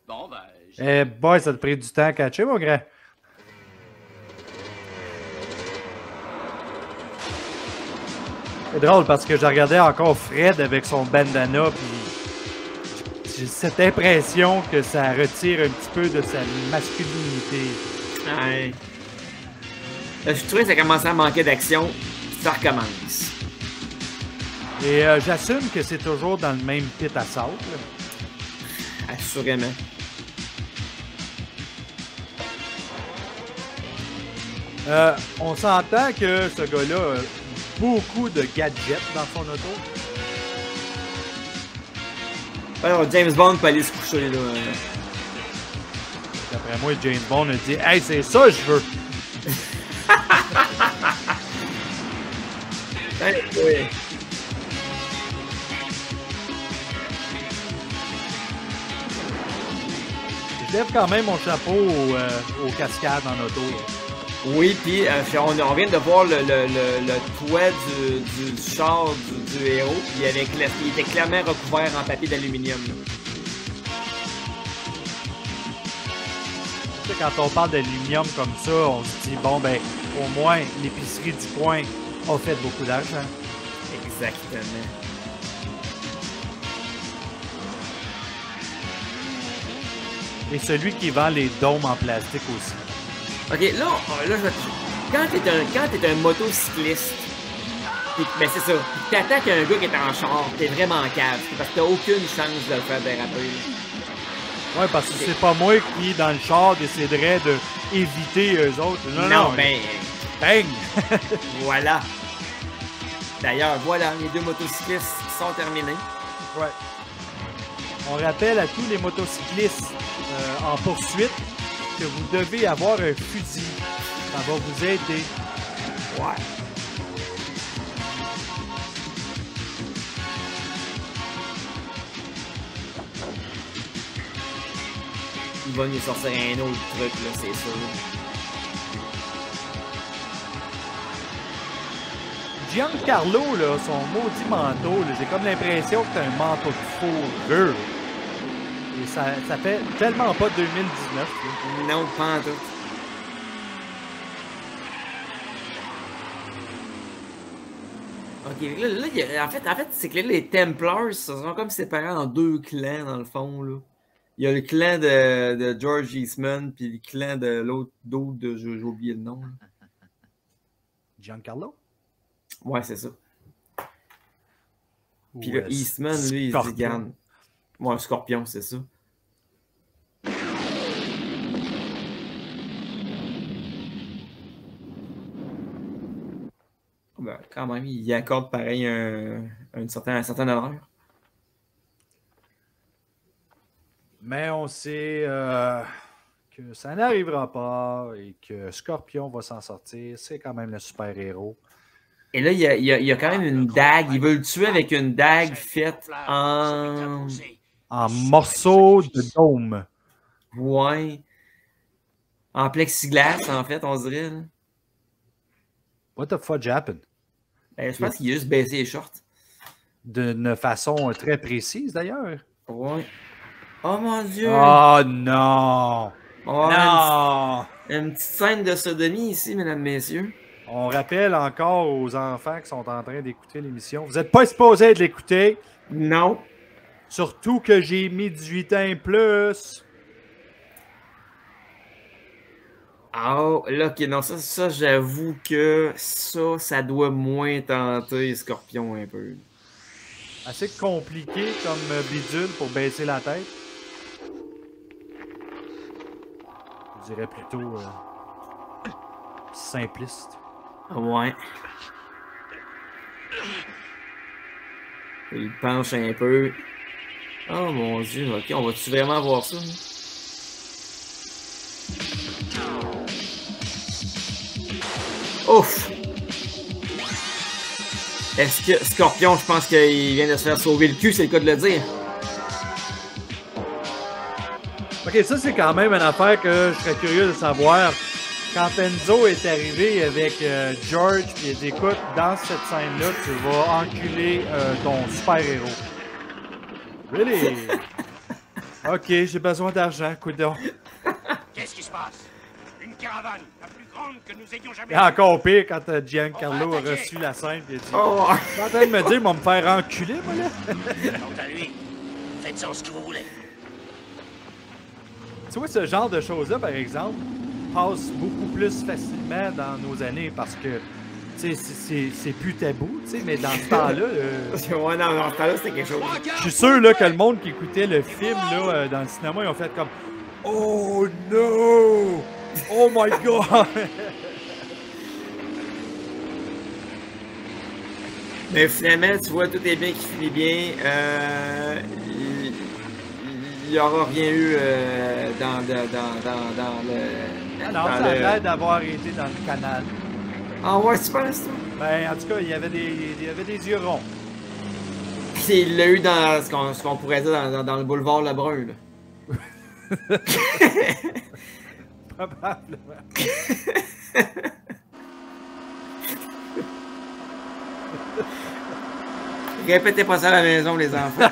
bon, ben... Eh boy, ça te pris du temps à catcher, mon grand. C'est drôle parce que je regardais encore Fred avec son bandana, puis j'ai cette impression que ça retire un petit peu de sa masculinité. Ouais. Là, je trouvais que ça commençait à manquer d'action. Ça recommence. Et j'assume que c'est toujours dans le même pit à sable. Assurément. On s'entend que ce gars-là a beaucoup de gadgets dans son auto. Alors, James Bond peut aller se coucher là. D'après moi, James Bond a dit « Hey, c'est ça je veux! » Oui. Je lève quand même mon chapeau aux cascades en auto. Oui, puis on vient de voir le toit du char du héros, puis il était clairement recouvert en papier d'aluminium. Tu sais, quand on parle d'aluminium comme ça, on se dit, bon, ben, au moins, l'épicerie du coin a fait beaucoup d'argent. Exactement. Et celui qui vend les dômes en plastique aussi. Ok, là je vais quand t'es un motocycliste, ben c'est ça, pis t'attaques un gars qui est en char, t'es vraiment cave, parce que t'as aucune chance de le faire déraper. Ouais, parce que c'est pas moi qui, dans le char, déciderais de éviter eux autres. Non, ben... Bang! Voilà. D'ailleurs, voilà, les deux motocyclistes sont terminés. Ouais. On rappelle à tous les motocyclistes en poursuite que vous devez avoir un fusil. Ça va vous aider. Ouais. Il va nous sortir un autre truc, là, c'est sûr. Giancarlo, là, son maudit manteau, là, j'ai comme l'impression que c'est un manteau de fourrure. Et ça fait tellement pas 2019. Là. Non, pas en tout. Ok, là, en fait, c'est que là, les Templars se sont comme séparés en deux clans, dans le fond, là. Il y a le clan de George Eastman, puis le clan de l'autre, j'ai oublié le nom. Là. Giancarlo? Ouais, c'est ça. Puis le Eastman, lui, il se dit, garde. Ouais, Scorpion, c'est ça. Ben, quand même, il accorde pareil un certain honneur. Mais on sait que ça n'arrivera pas et que Scorpion va s'en sortir. C'est quand même le super-héros. Et là, il y a quand même une dague. Il veut le tuer avec une dague faite en morceaux de dôme. Ouais. En plexiglas, en fait, on dirait. Là. What the fuck happened? Ben, je pense qu'il a juste baissé les shorts. D'une façon très précise, d'ailleurs. Ouais. Oh mon Dieu! Oh non! Oh, non! Une petite scène de sodomie ici, mesdames, messieurs. On rappelle encore aux enfants qui sont en train d'écouter l'émission. Vous n'êtes pas supposés de l'écouter. Non. Surtout que j'ai mis 18 ans et plus. Ah, là, ok, non, ça j'avoue que ça doit moins tenter Scorpion un peu. Assez compliqué comme bidule pour baisser la tête. Je dirais plutôt simpliste. Ouais. Il penche un peu. Oh mon Dieu, ok, on va-tu vraiment voir ça? Ouf! Est-ce que Scorpion, je pense qu'il vient de se faire sauver le cul, c'est le cas de le dire. Ok, ça c'est quand même une affaire que je serais curieux de savoir. Quand Enzo est arrivé avec George, puis il dit écoute, dans cette scène-là, tu vas enculer ton super-héros. Really? Ok, j'ai besoin d'argent, coudonc. Qu'est-ce qui se passe? Une caravane, la plus grande que nous ayons jamais Et encore pire quand Giancarlo a reçu la scène et a dit Oh, t'es en train de me dire, il va me faire enculer, moi là? Quant à lui, faites-en ce que vous voulez. Tu vois, ce genre de choses-là, par exemple, passe beaucoup plus facilement dans nos années parce que, tu sais, c'est plus tabou, tu sais, mais dans ce temps-là... ouais, dans ce temps-là, c'était quelque chose. Je suis sûr là, que le monde qui écoutait le film là, dans le cinéma, ils ont fait comme « Oh no! Oh my God! » Mais finalement, tu vois, tout est bien qui finit bien. Il n'y aura rien eu dans le... Ah non, ça a l'air d'avoir été dans le canal. Ah ouais, tu penses ça? Ben, en tout cas, il y avait des yeux ronds. Puis il l'a eu dans ce qu'on pourrait dire dans le boulevard Lebrun, là. Probablement. Répétez pas ça à la maison, les enfants.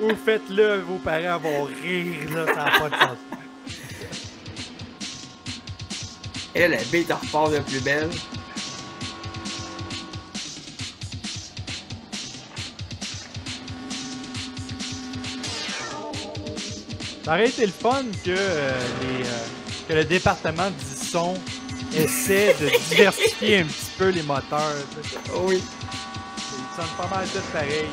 Ou faites-le, vos parents vont rire, là, ça n'a pas de sens. Elle, la bête en repart de plus belle. Ça aurait été le fun que, que le département du son essaie de diversifier un petit peu les moteurs. Tu sais. Oui. Ils sonnent pas mal tous pareil.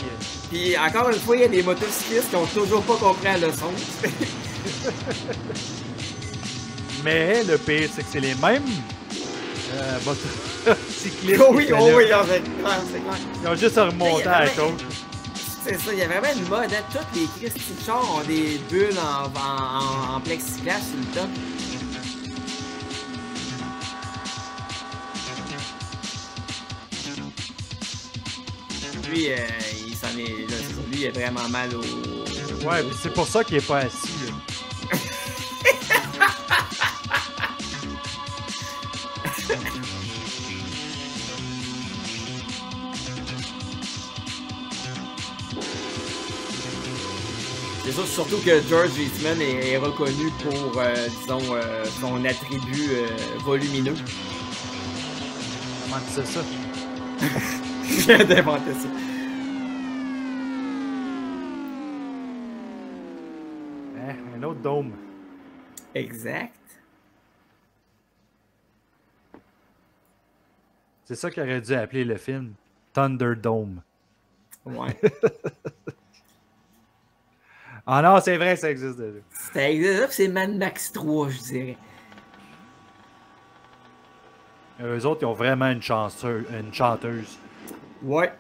Puis encore une fois, il y a des motocyclistes qui ont toujours pas compris la leçon. Mais le pire, c'est que c'est les mêmes motocyclistes. Oui, qui oh étaient oui, là. non, c'est clair, c'est clair. Ils ont juste remonté à la côte. C'est ça, il y a vraiment une mode, hein? Toutes les Christy de chars ont des bulles en plexiglas sur le top. Lui, il s'en est. Là, lui, il a vraiment mal au. Ouais, mais c'est pour ça qu'il est pas assis. Là. C'est ça, surtout que George Eastman est reconnu pour, disons, son attribut volumineux. Comment tu sais ça? Je viens d'inventer ça. Hein, un autre dôme. Exact. C'est ça qu'il aurait dû appeler le film. Thunderdome. Ouais. Ah non, c'est vrai, ça existe déjà. Ça existe, c'est Mad Max 3, je dirais. Eux autres, ils ont vraiment une chanteuse. Ouais.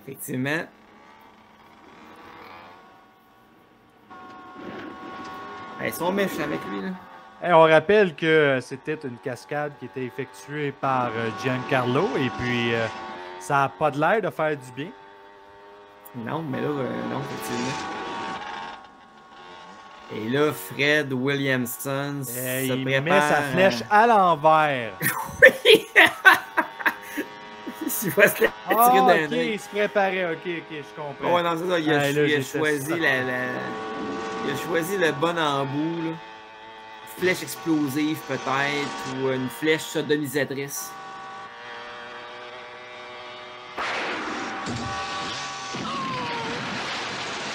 Effectivement. Ils sont méchants avec lui, là. Hey, on rappelle que c'était une cascade qui était effectuée par Giancarlo et puis ça n'a pas de l'air de faire du bien. Non, mais là, non, effectivement. Et là, Fred Williamson se il prépare... met sa flèche à l'envers. Oui! Il va se tirer Ah, d'un ok, œil. il se préparait. Ok, je comprends. Ouais, non, c'est ça. Il a, Ah, là, il a j'étais choisi certain. il a choisi le bon embout, là. Flèche explosive, peut-être, ou une flèche sodomisatrice.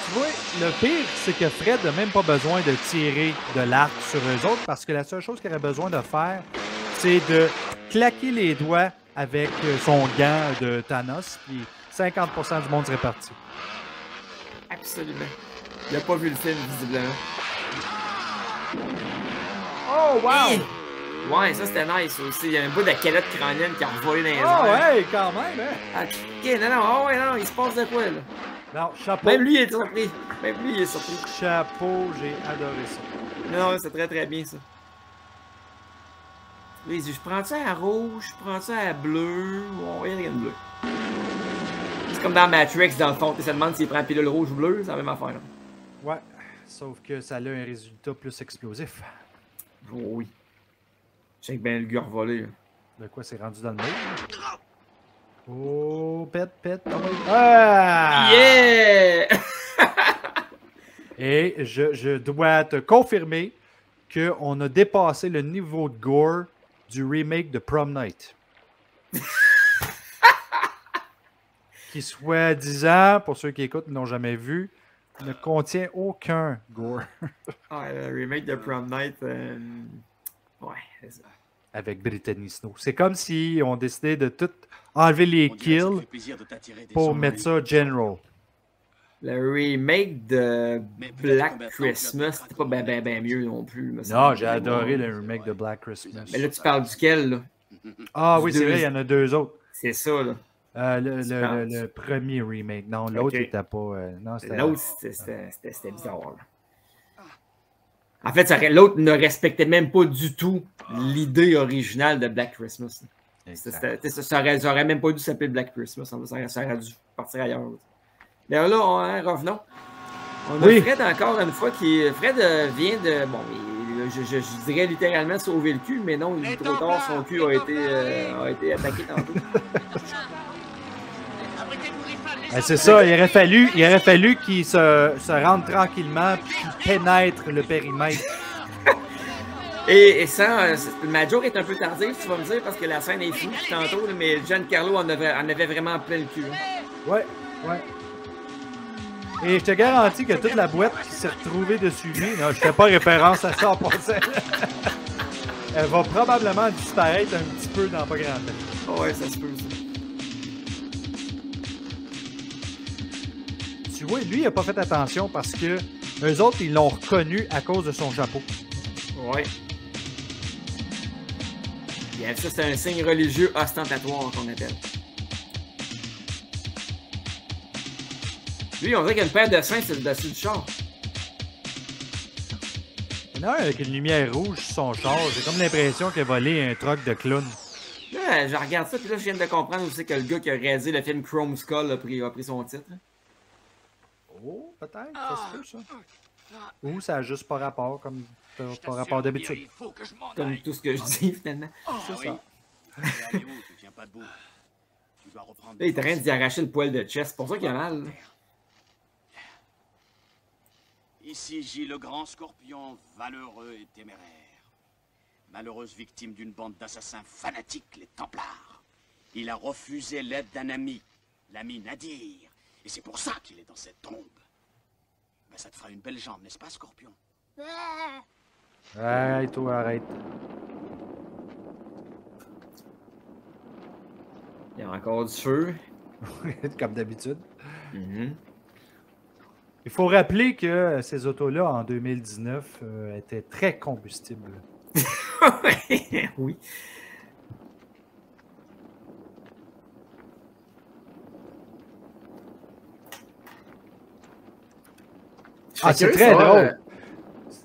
Tu vois, le pire, c'est que Fred n'a même pas besoin de tirer de l'arc sur eux autres parce que la seule chose qu'il aurait besoin de faire, c'est de claquer les doigts avec son gant de Thanos, puis 50% du monde serait parti. Absolument. Il n'a pas vu le film, visiblement. Oh, wow! Ouais, ça c'était nice aussi. Il y a un bout de calotte crânienne qui a revolé dans les Oh, airs. ouais, quand même, hein? Ok, non, ouais, non, il se passe de quoi, là? Non, chapeau. Même lui, il est surpris. Même lui, il est surpris. Chapeau, j'ai adoré ça. Non, c'est très très bien, ça. Là, il dit, je prends-tu à rouge, je prends-tu à bleu? Bon, il n'y a rien de bleu. C'est comme dans Matrix, dans le fond. Tu te demandes s'il prend pilule rouge ou bleu, c'est la même affaire. Là. Ouais, sauf que ça a un résultat plus explosif. Oh oui. Check bien le gars volé. De quoi c'est rendu dans le mur? Oh, pète. Oh, ah! Yeah! Et je dois te confirmer qu'on a dépassé le niveau de gore du remake de Prom Night. Qui, soi-disant, pour ceux qui écoutent, n'ont jamais vu, ne contient aucun gore. Le remake de Prom Night, ouais, c'est ça. Avec Brittany Snow. C'est comme si on décidait de tout enlever les kills pour mettre ça general. Le remake de Black Christmas, c'était pas ben mieux non plus. Non, j'ai adoré le remake de Black Christmas. Mais là, tu parles duquel, là? Ah oui, c'est vrai, il y en a deux autres. C'est ça, là. Le premier remake. Non, l'autre, il n'était pas... l'autre, c'était bizarre, là. En fait, l'autre ne respectait même pas du tout l'idée originale de Black Christmas. Ça aurait même pas dû s'appeler Black Christmas. Ça aurait dû partir ailleurs. D'ailleurs, là, revenons. On a Fred encore une fois qui... Fred vient de... Bon, je dirais littéralement sauver le cul, mais non, il est trop tard, son cul a été attaqué tantôt. C'est ça, il aurait fallu qu'il se rende tranquillement et qu'il pénètre le périmètre. Et ça, ma joke est un peu tardive, tu vas me dire, parce que la scène est floue tantôt, mais Giancarlo en avait vraiment plein le cul. Ouais. Et je te garantis que toute la boîte qui s'est retrouvée dessus lui, non, je fais pas référence à ça en passant. Elle va probablement disparaître un petit peu dans pas grand temps. Ouais, ça se peut, ça. Tu vois, lui, il n'a pas fait attention parce que eux autres, ils l'ont reconnu à cause de son chapeau. Ouais. Bien, ça, c'est un signe religieux ostentatoire qu'on appelle. Lui, on dirait qu'il y a une paire de seins sur le dessus du char. Il y en a un avec une lumière rouge sur son char. J'ai comme l'impression qu'il a volé un truck de clown. Là, je regarde ça, puis là, je viens de comprendre aussi que le gars qui a réalisé le film Chrome Skull a pris son titre. Oh, peut-être, ça se peut, ça. Ou ça n'a juste pas rapport, comme pas rapport d'habitude. Comme tout ce que je dis, finalement. C'est ça. Là, il est en train d'y arracher le poil de chest. C'est pour ça qu'il a mal. Ici J, le grand scorpion, valeureux et téméraire. Malheureuse victime d'une bande d'assassins fanatiques, les Templars. Il a refusé l'aide d'un ami, l'ami Nadir. Et c'est pour ça qu'il est dans cette tombe. Ben, ça te fera une belle jambe, n'est-ce pas, Scorpion? Ouais, toi, arrête. Il y a encore du feu. Comme d'habitude. Il faut rappeler que ces autos-là, en 2019, étaient très combustibles. Oui. Ah, c'est très drôle.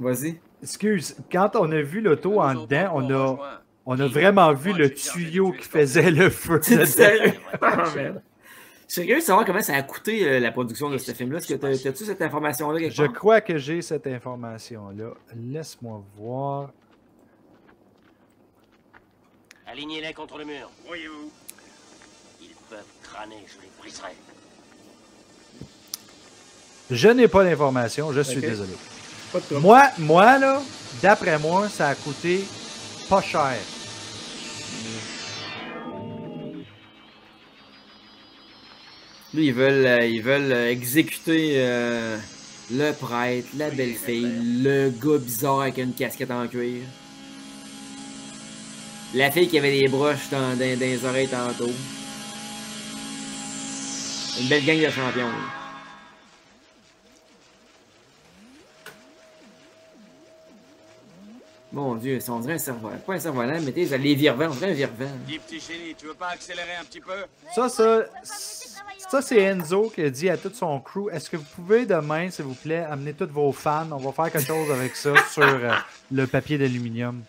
Vas-y. Excuse, quand on a vu l'auto en dedans, on a vraiment vu le tuyau qui faisait le feu. Sérieux? Je suis curieux de savoir comment ça a coûté la production de ce film-là. Est-ce que t'as-tu cette information-là? Je crois que j'ai cette information-là. Laisse-moi voir. Alignez-les contre le mur. Voyez-vous. Ils peuvent crâner, je les briserai. Je n'ai pas l'information, je suis désolé. Pas de Moi, là, d'après moi, ça a coûté pas cher. Lui, ils veulent exécuter le prêtre, la belle-fille, le gars bizarre avec une casquette en cuir. La fille qui avait des broches dans les oreilles tantôt. Une belle gang de champions. Là. Mon Dieu, on dirait un cerf-volant. Pas un cerf-volant, mais t'es les virevents, on dirait un virevent. Dis, petit chéri, tu veux pas accélérer un petit peu? Ça c'est Enzo qui a dit à tout son crew, est-ce que vous pouvez demain, s'il vous plaît, amener tous vos fans, on va faire quelque chose avec ça sur le papier d'aluminium.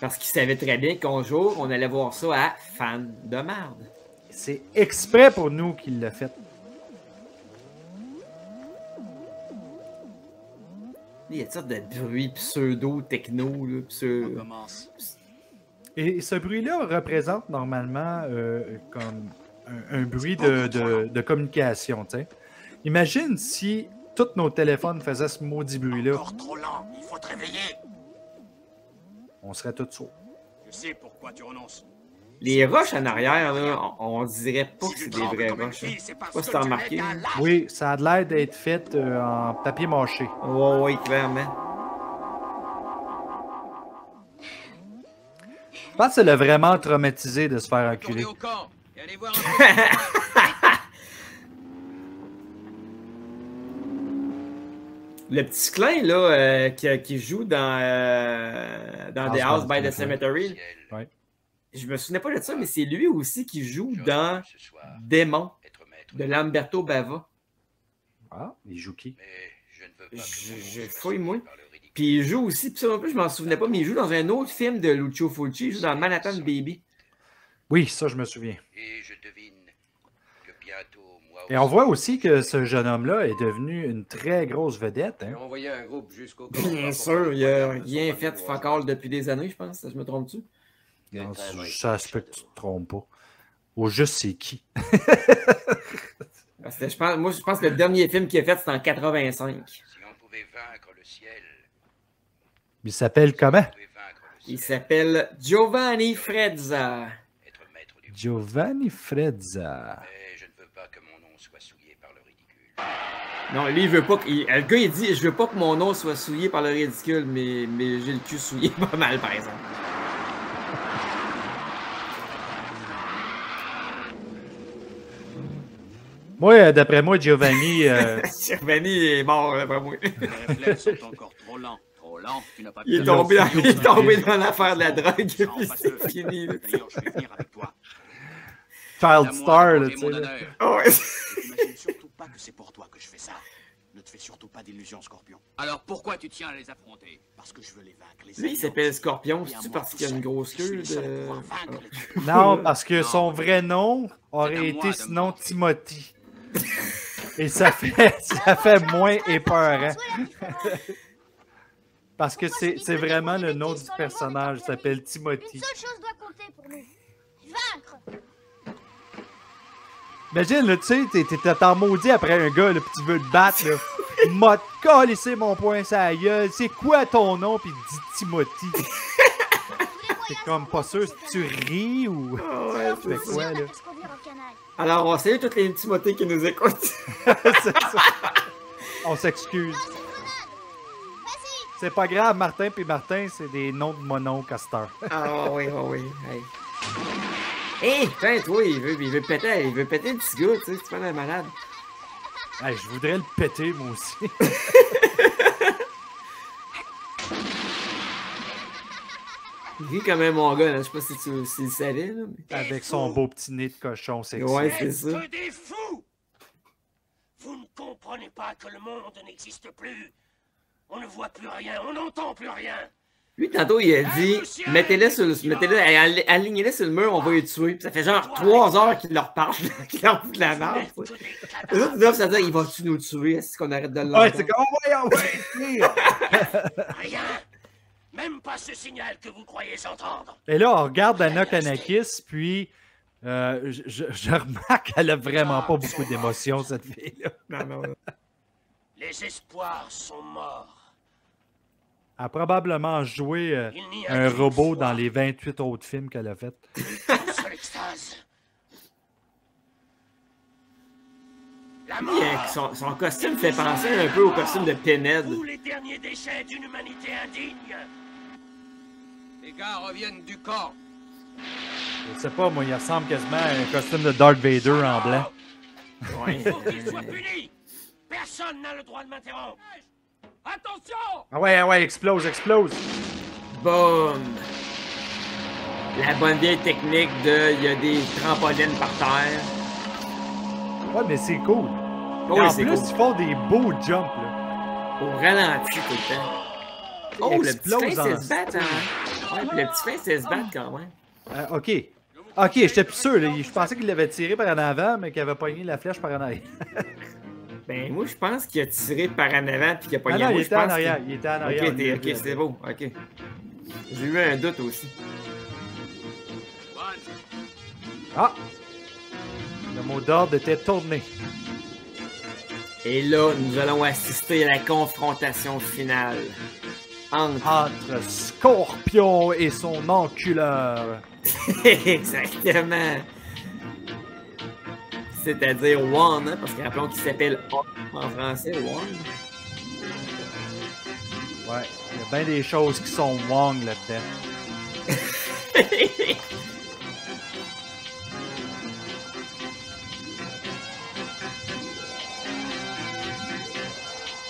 Parce qu'il savait très bien qu'un jour, on allait voir ça à Fan de Marde. C'est exprès pour nous qu'il l'a fait. Il y a toutes sortes de bruits pseudo-techno. Là, On commence. Et ce bruit-là représente normalement comme un bruit de communication. T'sais. Imagine si tous nos téléphones faisaient ce maudit bruit-là. Encore trop lent, il faut te réveiller. On serait tous sourds. Je sais pourquoi tu renonces. Les roches en arrière, là, on dirait pas que Si c'est tu des trembles vraies comme une roches. fille, c'est Pas parce si que t'as tu remarqué. es un lâche. Oui, ça a l'air d'être fait en papier mâché. Ouais, clairement. Je pense que ça l'a vraiment traumatisé de se faire Retournez enculer. au camp et allez voir un peu. Le petit clin là, qui joue dans The House by the Cemetery, Ouais. je me souvenais pas de ça, mais c'est lui aussi qui joue dans Démon de Lamberto Bava. Ah, il joue qui? Je fouille moi. Puis il joue aussi, puis ça non plus, je m'en souvenais pas, mais il joue dans un autre film de Lucio Fulci, il joue dans Manhattan Baby. Oui, ça, je me souviens. Et je devine que bientôt, moi Et on voit aussi que ce jeune homme-là est devenu une très grosse vedette. Hein? J'ai envoyé un groupe jusqu'au Bien sûr, il a rien fait fuck all depuis des années, je pense, je me trompe-tu? Non, ça se peut que tu te trompes pas. Au juste, c'est qui? Parce que je pense que le dernier film qu'il a fait, c'était en 85. Si on pouvait vaincre le ciel, Il s'appelle comment? on pouvait vaincre le ciel, Il s'appelle Giovanni Frezza. être maître du monde. Giovanni Frezza. Mais je ne veux pas que mon nom soit souillé par le ridicule. Non, lui, il veut pas que. Le gars, il dit je veux pas que mon nom soit souillé par le ridicule, mais j'ai le cul souillé pas mal, par exemple. Moi, d'après moi, Giovanni. Giovanni est mort, d'après moi. Les réflexes sont encore trop lents. Trop lents, tu n'as pas Il est pu- tombé dans l'affaire de la drogue, puis Ça en passe c'est le. fini. Là. D'ailleurs, je vais venir avec toi. Child À moi Star, là, d'apporter tu sais. mon là. honneur. Oh, ouais. N'imagine surtout pas que c'est pour toi que je fais ça. Ne te fais surtout pas d'illusions, Scorpion. Alors pourquoi tu tiens à les affronter? Parce que je veux les vaincre. Les Lui, il s'appelle alliances. Scorpion, Et à c'est-tu moi parce tout qu'il a une seul. grosse Je suis queue le seul à de. pouvoir vaincre les tueurs. Non, parce que Non. son vrai nom aurait C'est à moi été de sinon me Timothy. Et ça fait moins épeurant. Parce que c'est vraiment le nom du personnage. Il s'appelle Timothy. Une seule chose doit compter pour nous. Vaincre. Imagine, là, tu sais, t'es maudit après un gars, là, pis tu veux le battre, là. M'a collé mon poing sur la gueule. C'est quoi ton nom? Pis il dit Timothy. T'es comme pas sûr si tu ris ou. Oh, ouais, Tu fais c'est quoi, ça. là? Parce qu'on vient en canal. Alors, on salue toutes les Timothées qui nous écoutent. C'est ça. On s'excuse. C'est pas grave, Martin puis Martin, c'est des noms de monon castor. Ah oui, ah oui. Hey, putain, toi, il veut péter le petit gars, tu sais, c'est pas un malade. Hey, je voudrais le péter, moi aussi. Il rit quand même, mon gars, là. Je sais pas si tu le savais, là. Mais... Avec son beau petit nez de cochon sexy. Ouais, c'est Êtes ça. que des fous! Vous ne comprenez pas que le monde n'existe plus. On ne voit plus rien, on n'entend plus rien. Lui, tantôt, il a dit alignez-les sur le mur, on va les tuer. Puis ça fait genre 3 heures qu'il leur parle, qu'il leur fout de la merde. Les autres, ils doivent se dire, il va-tu nous tuer? Est-ce qu'on arrête de l'entendre? Ouais, c'est comme, oh, ouais. Rien. Même pas ce signal que vous croyez entendre. Et là, on regarde Anna Kanakis, puis je remarque qu'elle a vraiment pas beaucoup d'émotions, cette fille-là. Non. Les espoirs sont morts. Elle a probablement joué Il n'y a un qu'une robot foi. dans les 28 autres films qu'elle a fait. Une seule extase. La Lui, mort. son costume fait penser un peu au costume de Pinhead. Ou les derniers déchets d'une humanité indigne. Les gars reviennent du camp. Je sais pas, moi, il ressemble quasiment à un costume de Darth Vader en blanc. Ouais. Il faut qu'il soit puni. Personne n'a le droit de m'interrompre. Attention! Ah ouais, explose. Boum! La bonne vieille technique de il y a des trampolines par terre. Ouais, mais c'est cool. Oh, Et en c'est plus, cool. ils font des beaux jumps, là. Au ralenti tout le temps. Oh, le petit explose clin, c'est en se battre, hein? Ouais, puis le petit fin, c'est se battre quand même. OK. OK, j'étais plus sûr. Là. Je pensais qu'il l'avait tiré par en avant, mais qu'il avait pogné la flèche par en arrière. Ben, moi, je pense qu'il a tiré par en avant puis qu'il a pas Non, il était en arrière. Il était en arrière. Ok, c'est beau. Ok. J'ai eu un doute aussi. Ah! Le mot d'ordre était tourné. Et là, nous allons assister à la confrontation finale entre Scorpion et son enculeur. Exactement. C'est-à-dire One, hein, parce que rappelons qu'il s'appelle en français, One. Ouais, il y a bien des choses qui sont Wong là-dedans.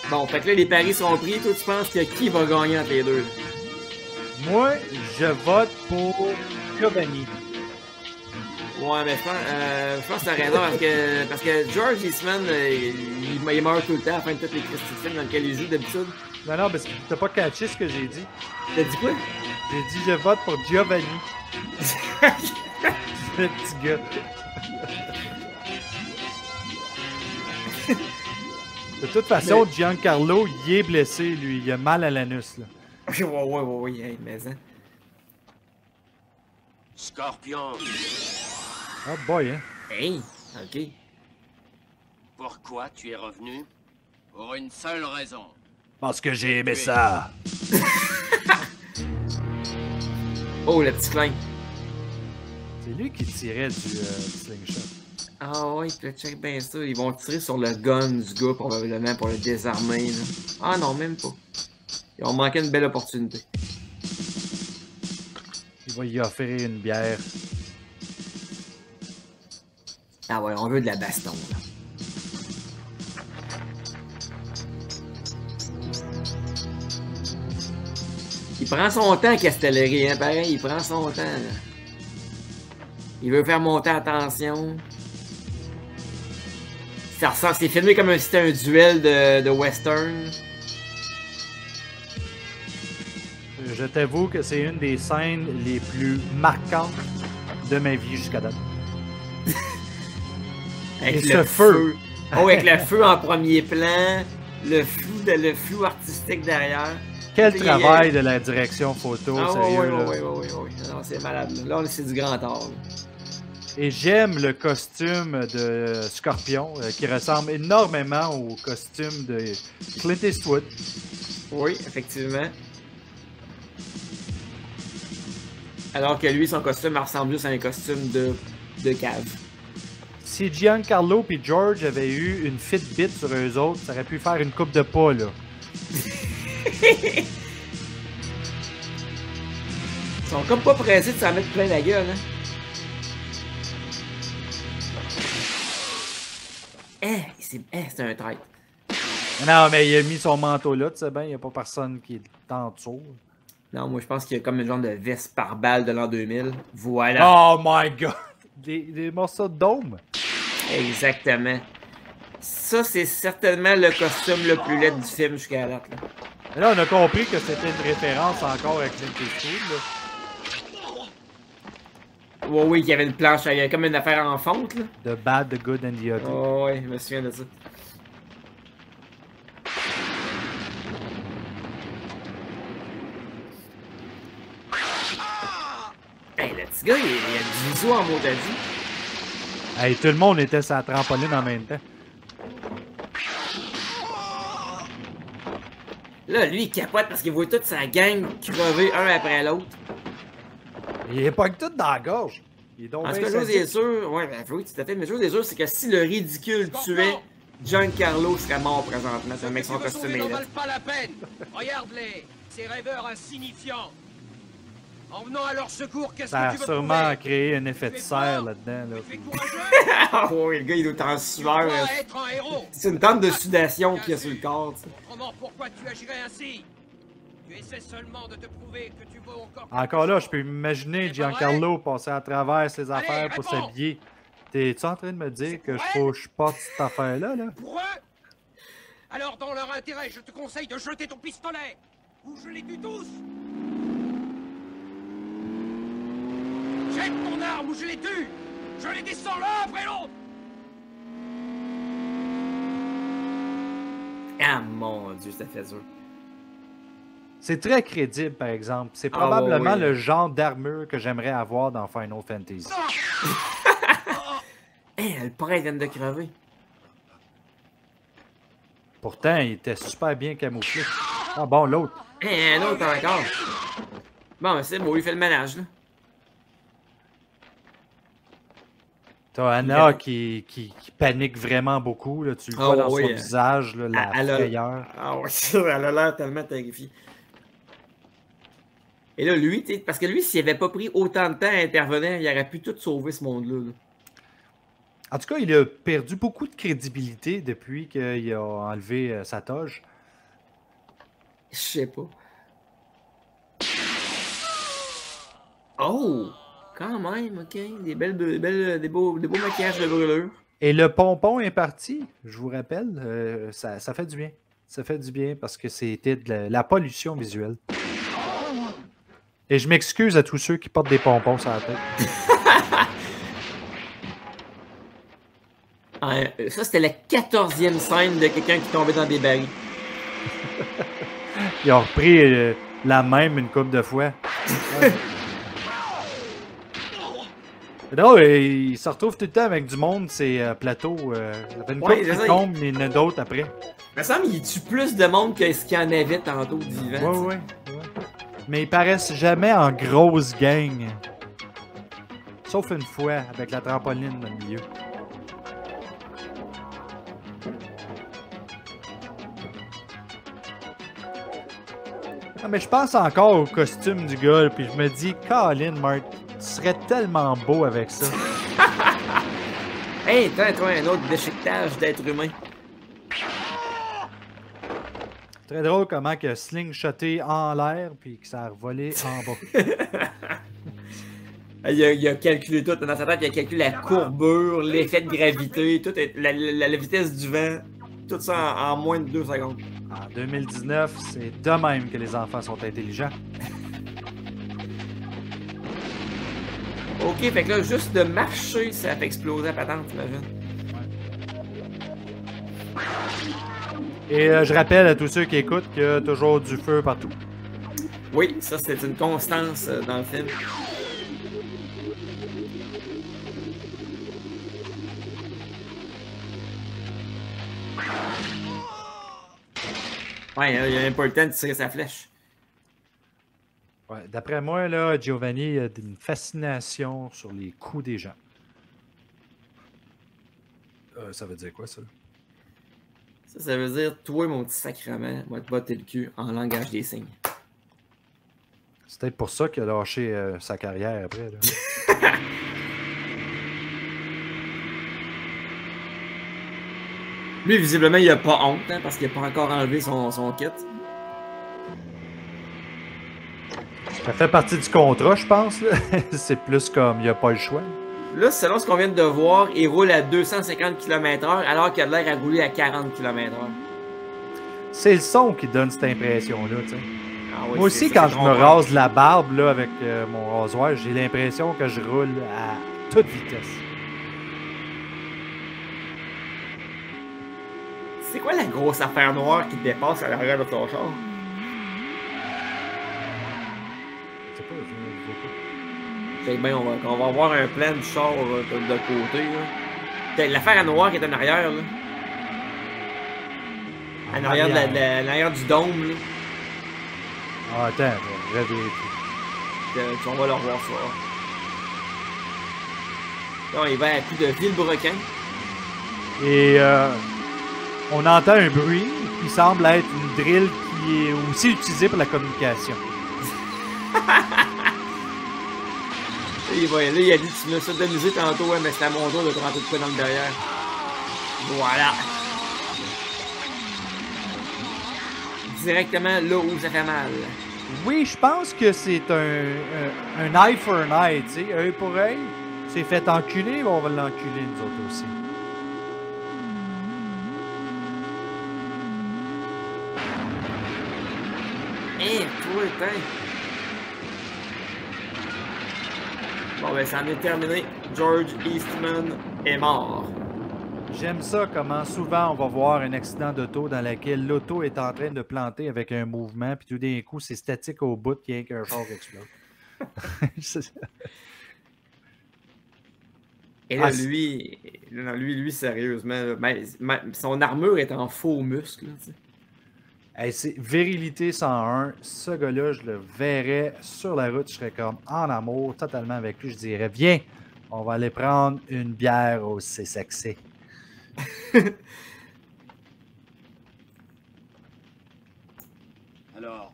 Bon, fait que là, les paris sont pris. Toi, tu penses que qui va gagner entre les deux? Moi, je vote pour Giovanni. Ouais, mais je pense que t'as raison parce que George Eastman, il meurt tout le temps à la fin de toutes les films dans lesquels il joue d'habitude. Non, non, parce que t'as pas catché ce que j'ai dit. T'as dit quoi? J'ai dit je vote pour Giovanni. Le petit gars. De toute façon, Giancarlo, il est blessé, lui. Il a mal à l'anus, là. Ouais, hey, mais hein. Scorpion. Ah boy, hein. Hey, ok. Pourquoi tu es revenu? Pour une seule raison. Parce que j'ai aimé ça. Oh, le petit clin. C'est lui qui tirait du slingshot. Ah ouais, puis là, check bien ça. Ils vont tirer sur le gun du gars, probablement, pour le désarmer, là. Ah non, même pas. Ils ont manqué une belle opportunité. Il va y offrir une bière. Ah ouais, on veut de la baston, là. Il prend son temps, Castellari, hein, pareil, il prend son temps, là. Il veut faire monter la tension. Ça ressort, c'est filmé comme si c'était un duel de western. Je t'avoue que c'est une des scènes les plus marquantes de ma vie jusqu'à date. Avec le feu. Oh, avec le feu en premier plan, le flou artistique derrière. Quel travail de la direction photo, sérieux. Oui. Non, c'est malade. Là, c'est du grand art. Là. Et j'aime le costume de Scorpion, qui ressemble énormément au costume de Clint Eastwood. Oui, effectivement. Alors que lui, son costume ressemble juste à un costume de cave. Si Giancarlo et George avaient eu une Fitbit sur eux autres, ça aurait pu faire une coupe de pas, là. Ils sont comme pas pressés de s'en mettre plein la gueule, hein. C'est un traître. Non, mais il a mis son manteau là, tu sais bien, il n'y a pas personne qui est en dessous. Non, moi je pense qu'il y a comme une genre de veste par balle de l'an 2000. Voilà. Oh my god! Des morceaux de dôme. Exactement. Ça, c'est certainement le costume le plus laid du film jusqu'à la date. Là. Et là, on a compris que c'était une référence encore avec Clint Eastwood. Oui, il y avait une planche, il y avait comme une affaire en fonte. Là. The Bad, The Good and the Ugly. Oh, oui, je me souviens de ça. Hey, le petit gars, il a du bisou en mot dit. Hey, tout le monde était sur la trampoline en même temps. Là, lui, il capote parce qu'il voit toute sa gang crever un après l'autre. Il est pas que tout dans la gorge. Il est donc en tout cas, chose est sûre, ouais, ben oui, tout à fait, mais chose est sûre, c'est que si le ridicule tuait, Giancarlo serait mort présentement. C'est un mec son costume est là. Pas la peine. Regarde-les, ces rêveurs insignifiants. En venant à leur secours, qu'est-ce que tu veux Ça a sûrement créé un effet de serre là-dedans. Là. Ah oui, le gars, il doit être en sueur. C'est une tente de sudation qu'il y a sur le corps. Autrement, pourquoi tu agirais ainsi? Tu essaies seulement de te prouver que tu vaux encore. Encore là, je peux m'imaginer Giancarlo passer à travers ses affaires pour s'habiller. T'es-tu en train de me dire que je porte cette affaire-là? Là? Pour eux? Alors, dans leur intérêt, je te conseille de jeter ton pistolet! Ou je les tue tous! Jette ton arme ou je les tue! Je les descends l'un après l'autre! Ah mon Dieu, ça fait dur. C'est très crédible, par exemple. C'est Ah, probablement ouais. le genre d'armure que j'aimerais avoir dans Final Fantasy. Hey, le prêtre vient de crever. Pourtant, il était super bien camouflé. Ah bon, l'autre. Hey, un autre encore. Bon, c'est bon, il fait le ménage, là. T'as Anna qui panique vraiment beaucoup. Là. Tu le vois dans son visage, là, la frayeur. Ah ouais, elle a l'air tellement terrifiée. Et là, lui, tu sais, parce que lui, s'il avait pas pris autant de temps à intervenir, il aurait pu tout sauver ce monde-là. Là. En tout cas, il a perdu beaucoup de crédibilité depuis qu'il a enlevé sa toge. Je sais pas. Oh! Quand même, ok. Des beaux maquillages de brûlure. Et le pompon est parti, je vous rappelle. Ça fait du bien. Ça fait du bien parce que c'était de la pollution visuelle. Et je m'excuse à tous ceux qui portent des pompons sur la tête. Ça, c'était la 14e scène de quelqu'un qui tombait dans des barils. Ils ont repris la même une couple de fois. Ouais. C'est drôle, ils se retrouvent tout le temps avec du monde, ces plateaux. Il y avait une couple qui tombe, mais il y en a d'autres après. Il me semble qu'il tue plus de monde que ce qu'il y en avait tantôt de vivant. Ouais. Mais ils paraissent jamais en grosse gang. Sauf une fois, avec la trampoline dans le milieu. Non, mais je pense encore au costume du gars, puis je me dis, Colin, Mark, tu serais tellement beau avec ça. Hey, toi, un autre déchiquetage d'être humain. Très drôle comment que slingshoté en l'air, puis que ça a revolé en bas. Il a calculé tout dans sa tête, il a calculé la courbure, l'effet de gravité, tout, la vitesse du vent, tout ça en moins de 2 secondes. En 2019, c'est de même que les enfants sont intelligents. Ok, fait que là, juste de marcher, ça fait exploser la patente, t'imagines? Et je rappelle à tous ceux qui écoutent qu'il y a toujours du feu partout. Oui, ça c'est une constance dans le film. Ouais, il a même pas le temps de tirer sa flèche. Ouais, d'après moi, là, Giovanni a une fascination sur les coups des gens. Ça veut dire quoi, ça? Ça veut dire, toi, mon petit sacrement, moi te botter le cul en langage des signes. C'est peut-être pour ça qu'il a lâché sa carrière après. Là. Lui, visiblement, il a pas honte, hein, parce qu'il a pas encore enlevé son kit. Ça fait partie du contrat, je pense. C'est plus comme il a pas le choix. Là, selon ce qu'on vient de voir, il roule à 250 km/h alors qu'il a l'air à rouler à 40 km/h. C'est le son qui donne cette impression-là, tu sais. Ah oui, moi aussi, quand je me rase la barbe là, avec mon rasoir, j'ai l'impression que je roule à toute vitesse. C'est quoi la grosse affaire noire qui te dépasse à l'arrière de ton char? Je sais pas, je vois pas. Fait que ben, on va avoir un plan du char de côté. Là. L'affaire noire qui est en arrière. Là. En arrière, l'arrière du dôme. Là. Ah, attends, je vais vérifier. On va le revoir ça. Là, il va à coup de Villebrequin. Et on entend un bruit qui semble être une drill qui est aussi utilisée pour la communication. Là, il a dit tu me l'as sodomisé tantôt, ouais, mais c'est à mon tour de te rentrer de quoi dans le derrière. Voilà. Directement là où ça fait mal. Oui, je pense que c'est un eye for an eye, tu sais, œil pour œil. C'est fait enculer, on va l'enculer nous autres aussi. Hé, toi, t'es. Bon, Bon, ben, ça en est terminé. George Eastman est mort. J'aime ça, comment souvent on va voir un accident d'auto dans lequel l'auto est en train de planter avec un mouvement, puis tout d'un coup, c'est statique au bout, qu'il y a qu'un char qui explose. Et là, lui, sérieusement, là, son armure est en faux muscle. Hey, c'est Virilité 101. Ce gars-là, je le verrais sur la route, je serais comme en amour totalement avec lui. Je dirais, viens, on va aller prendre une bière au CSXC. Alors,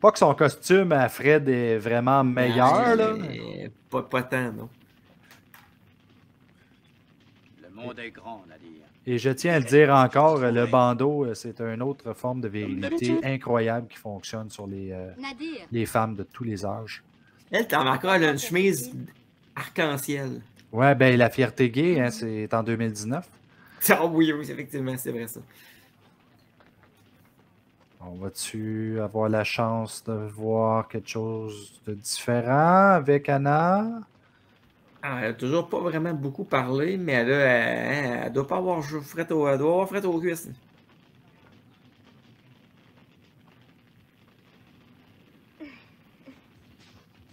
Pas que son costume à Fred est vraiment meilleur, là. Pas tant, non. le monde est grand, Nadir. Et je tiens à le dire encore, le bandeau, c'est une autre forme de virilité incroyable qui fonctionne sur les femmes de tous les âges. Elle, t'as encore une chemise arc-en-ciel. Ouais, ben la fierté gay, hein, c'est en 2019. Ah oui, effectivement, c'est vrai ça. On va-tu avoir la chance de voir quelque chose de différent avec Anna? Ah, elle a toujours pas vraiment beaucoup parlé, mais elle doit pas avoir fret aux cuisses.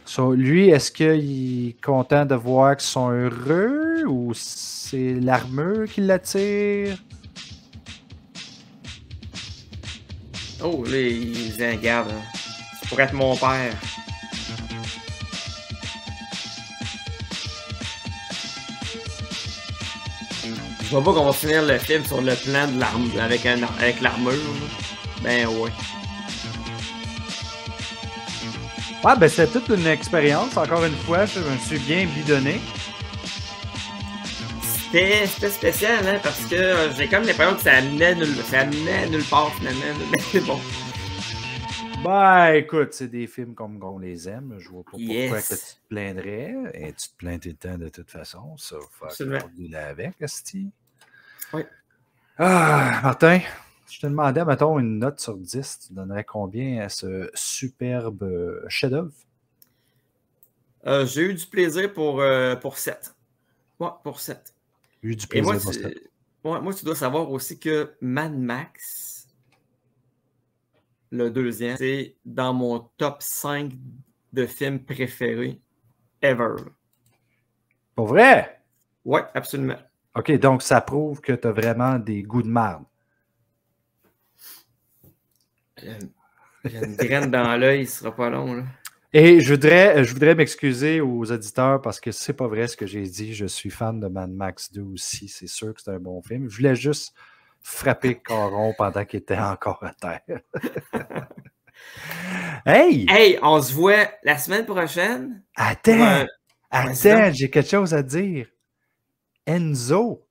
So, lui, est-ce qu'il est content de voir qu'ils sont heureux ou c'est l'armure qui l'attire? Oh, là, il dit, regarde, ça pourrait être mon père. Je vois pas qu'on va finir le film sur le plan de l'armure, avec l'armure. Ben ouais. Ouais, ben c'est toute une expérience. Encore une fois, je me suis bien bidonné. C'était spécial, hein, parce que j'ai comme l'impression que ça amenait nulle part, finalement. Mais bon. Ben, écoute, c'est des films comme on les aime. Je vois pas pourquoi Yes. que tu te plaindrais. Et tu te plains tout le temps de toute façon. Ça, faut dealer avec, Asti. Oui. Ah, Martin, je te demandais, mettons, une note sur 10. Tu donnerais combien à ce superbe chef-d'œuvre? J'ai eu du plaisir pour 7. Ouais, pour 7. J'ai eu du Et plaisir moi, pour 7. moi, tu dois savoir aussi que Mad Max, le deuxième, c'est dans mon top 5 de films préférés ever. Pour vrai? Ouais, absolument. OK, donc ça prouve que tu as vraiment des goûts de marde. J'ai une graine dans l'œil, ce sera pas long, là. Et je voudrais m'excuser aux auditeurs parce que c'est pas vrai ce que j'ai dit. Je suis fan de Mad Max 2 aussi. C'est sûr que c'est un bon film. Je voulais juste frapper Caron pendant qu'il était encore à terre. Hey! Hey, on se voit la semaine prochaine. Attends, j'ai quelque chose à dire. Enzo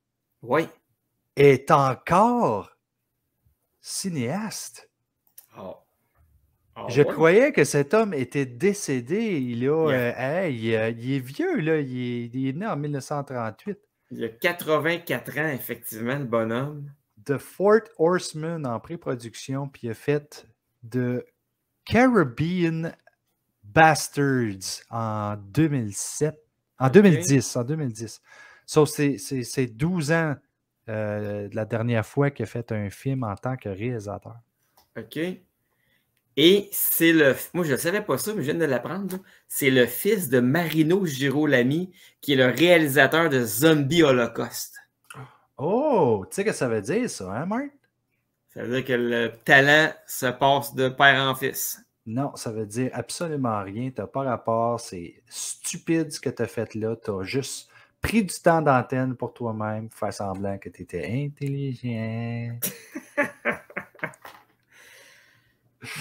est encore cinéaste. Je croyais que cet homme était décédé. Il est vieux, là. Il est né en 1938. Il a 84 ans, effectivement, le bonhomme. The Fourth Horseman en pré-production, puis il a fait The Caribbean Bastards en 2007. En 2010. So, c'est 12 ans de la dernière fois qu'il a fait un film en tant que réalisateur. OK. Et c'est moi, je ne savais pas ça, mais je viens de l'apprendre. C'est le fils de Marino Girolami, qui est le réalisateur de Zombie Holocaust. Oh, tu sais ce que ça veut dire, ça, hein, Marc? Ça veut dire que le talent se passe de père en fils. Non, ça veut dire absolument rien. Tu n'as pas rapport. C'est stupide ce que tu as fait là. Tu as juste pris du temps d'antenne pour toi-même, faire semblant que tu étais intelligent.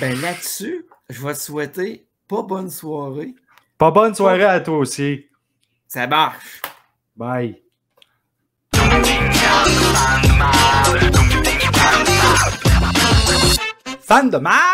Ben là-dessus, je vais te souhaiter pas bonne soirée. Pas bonne soirée à toi aussi. Ça marche. Bye. Fan de mal!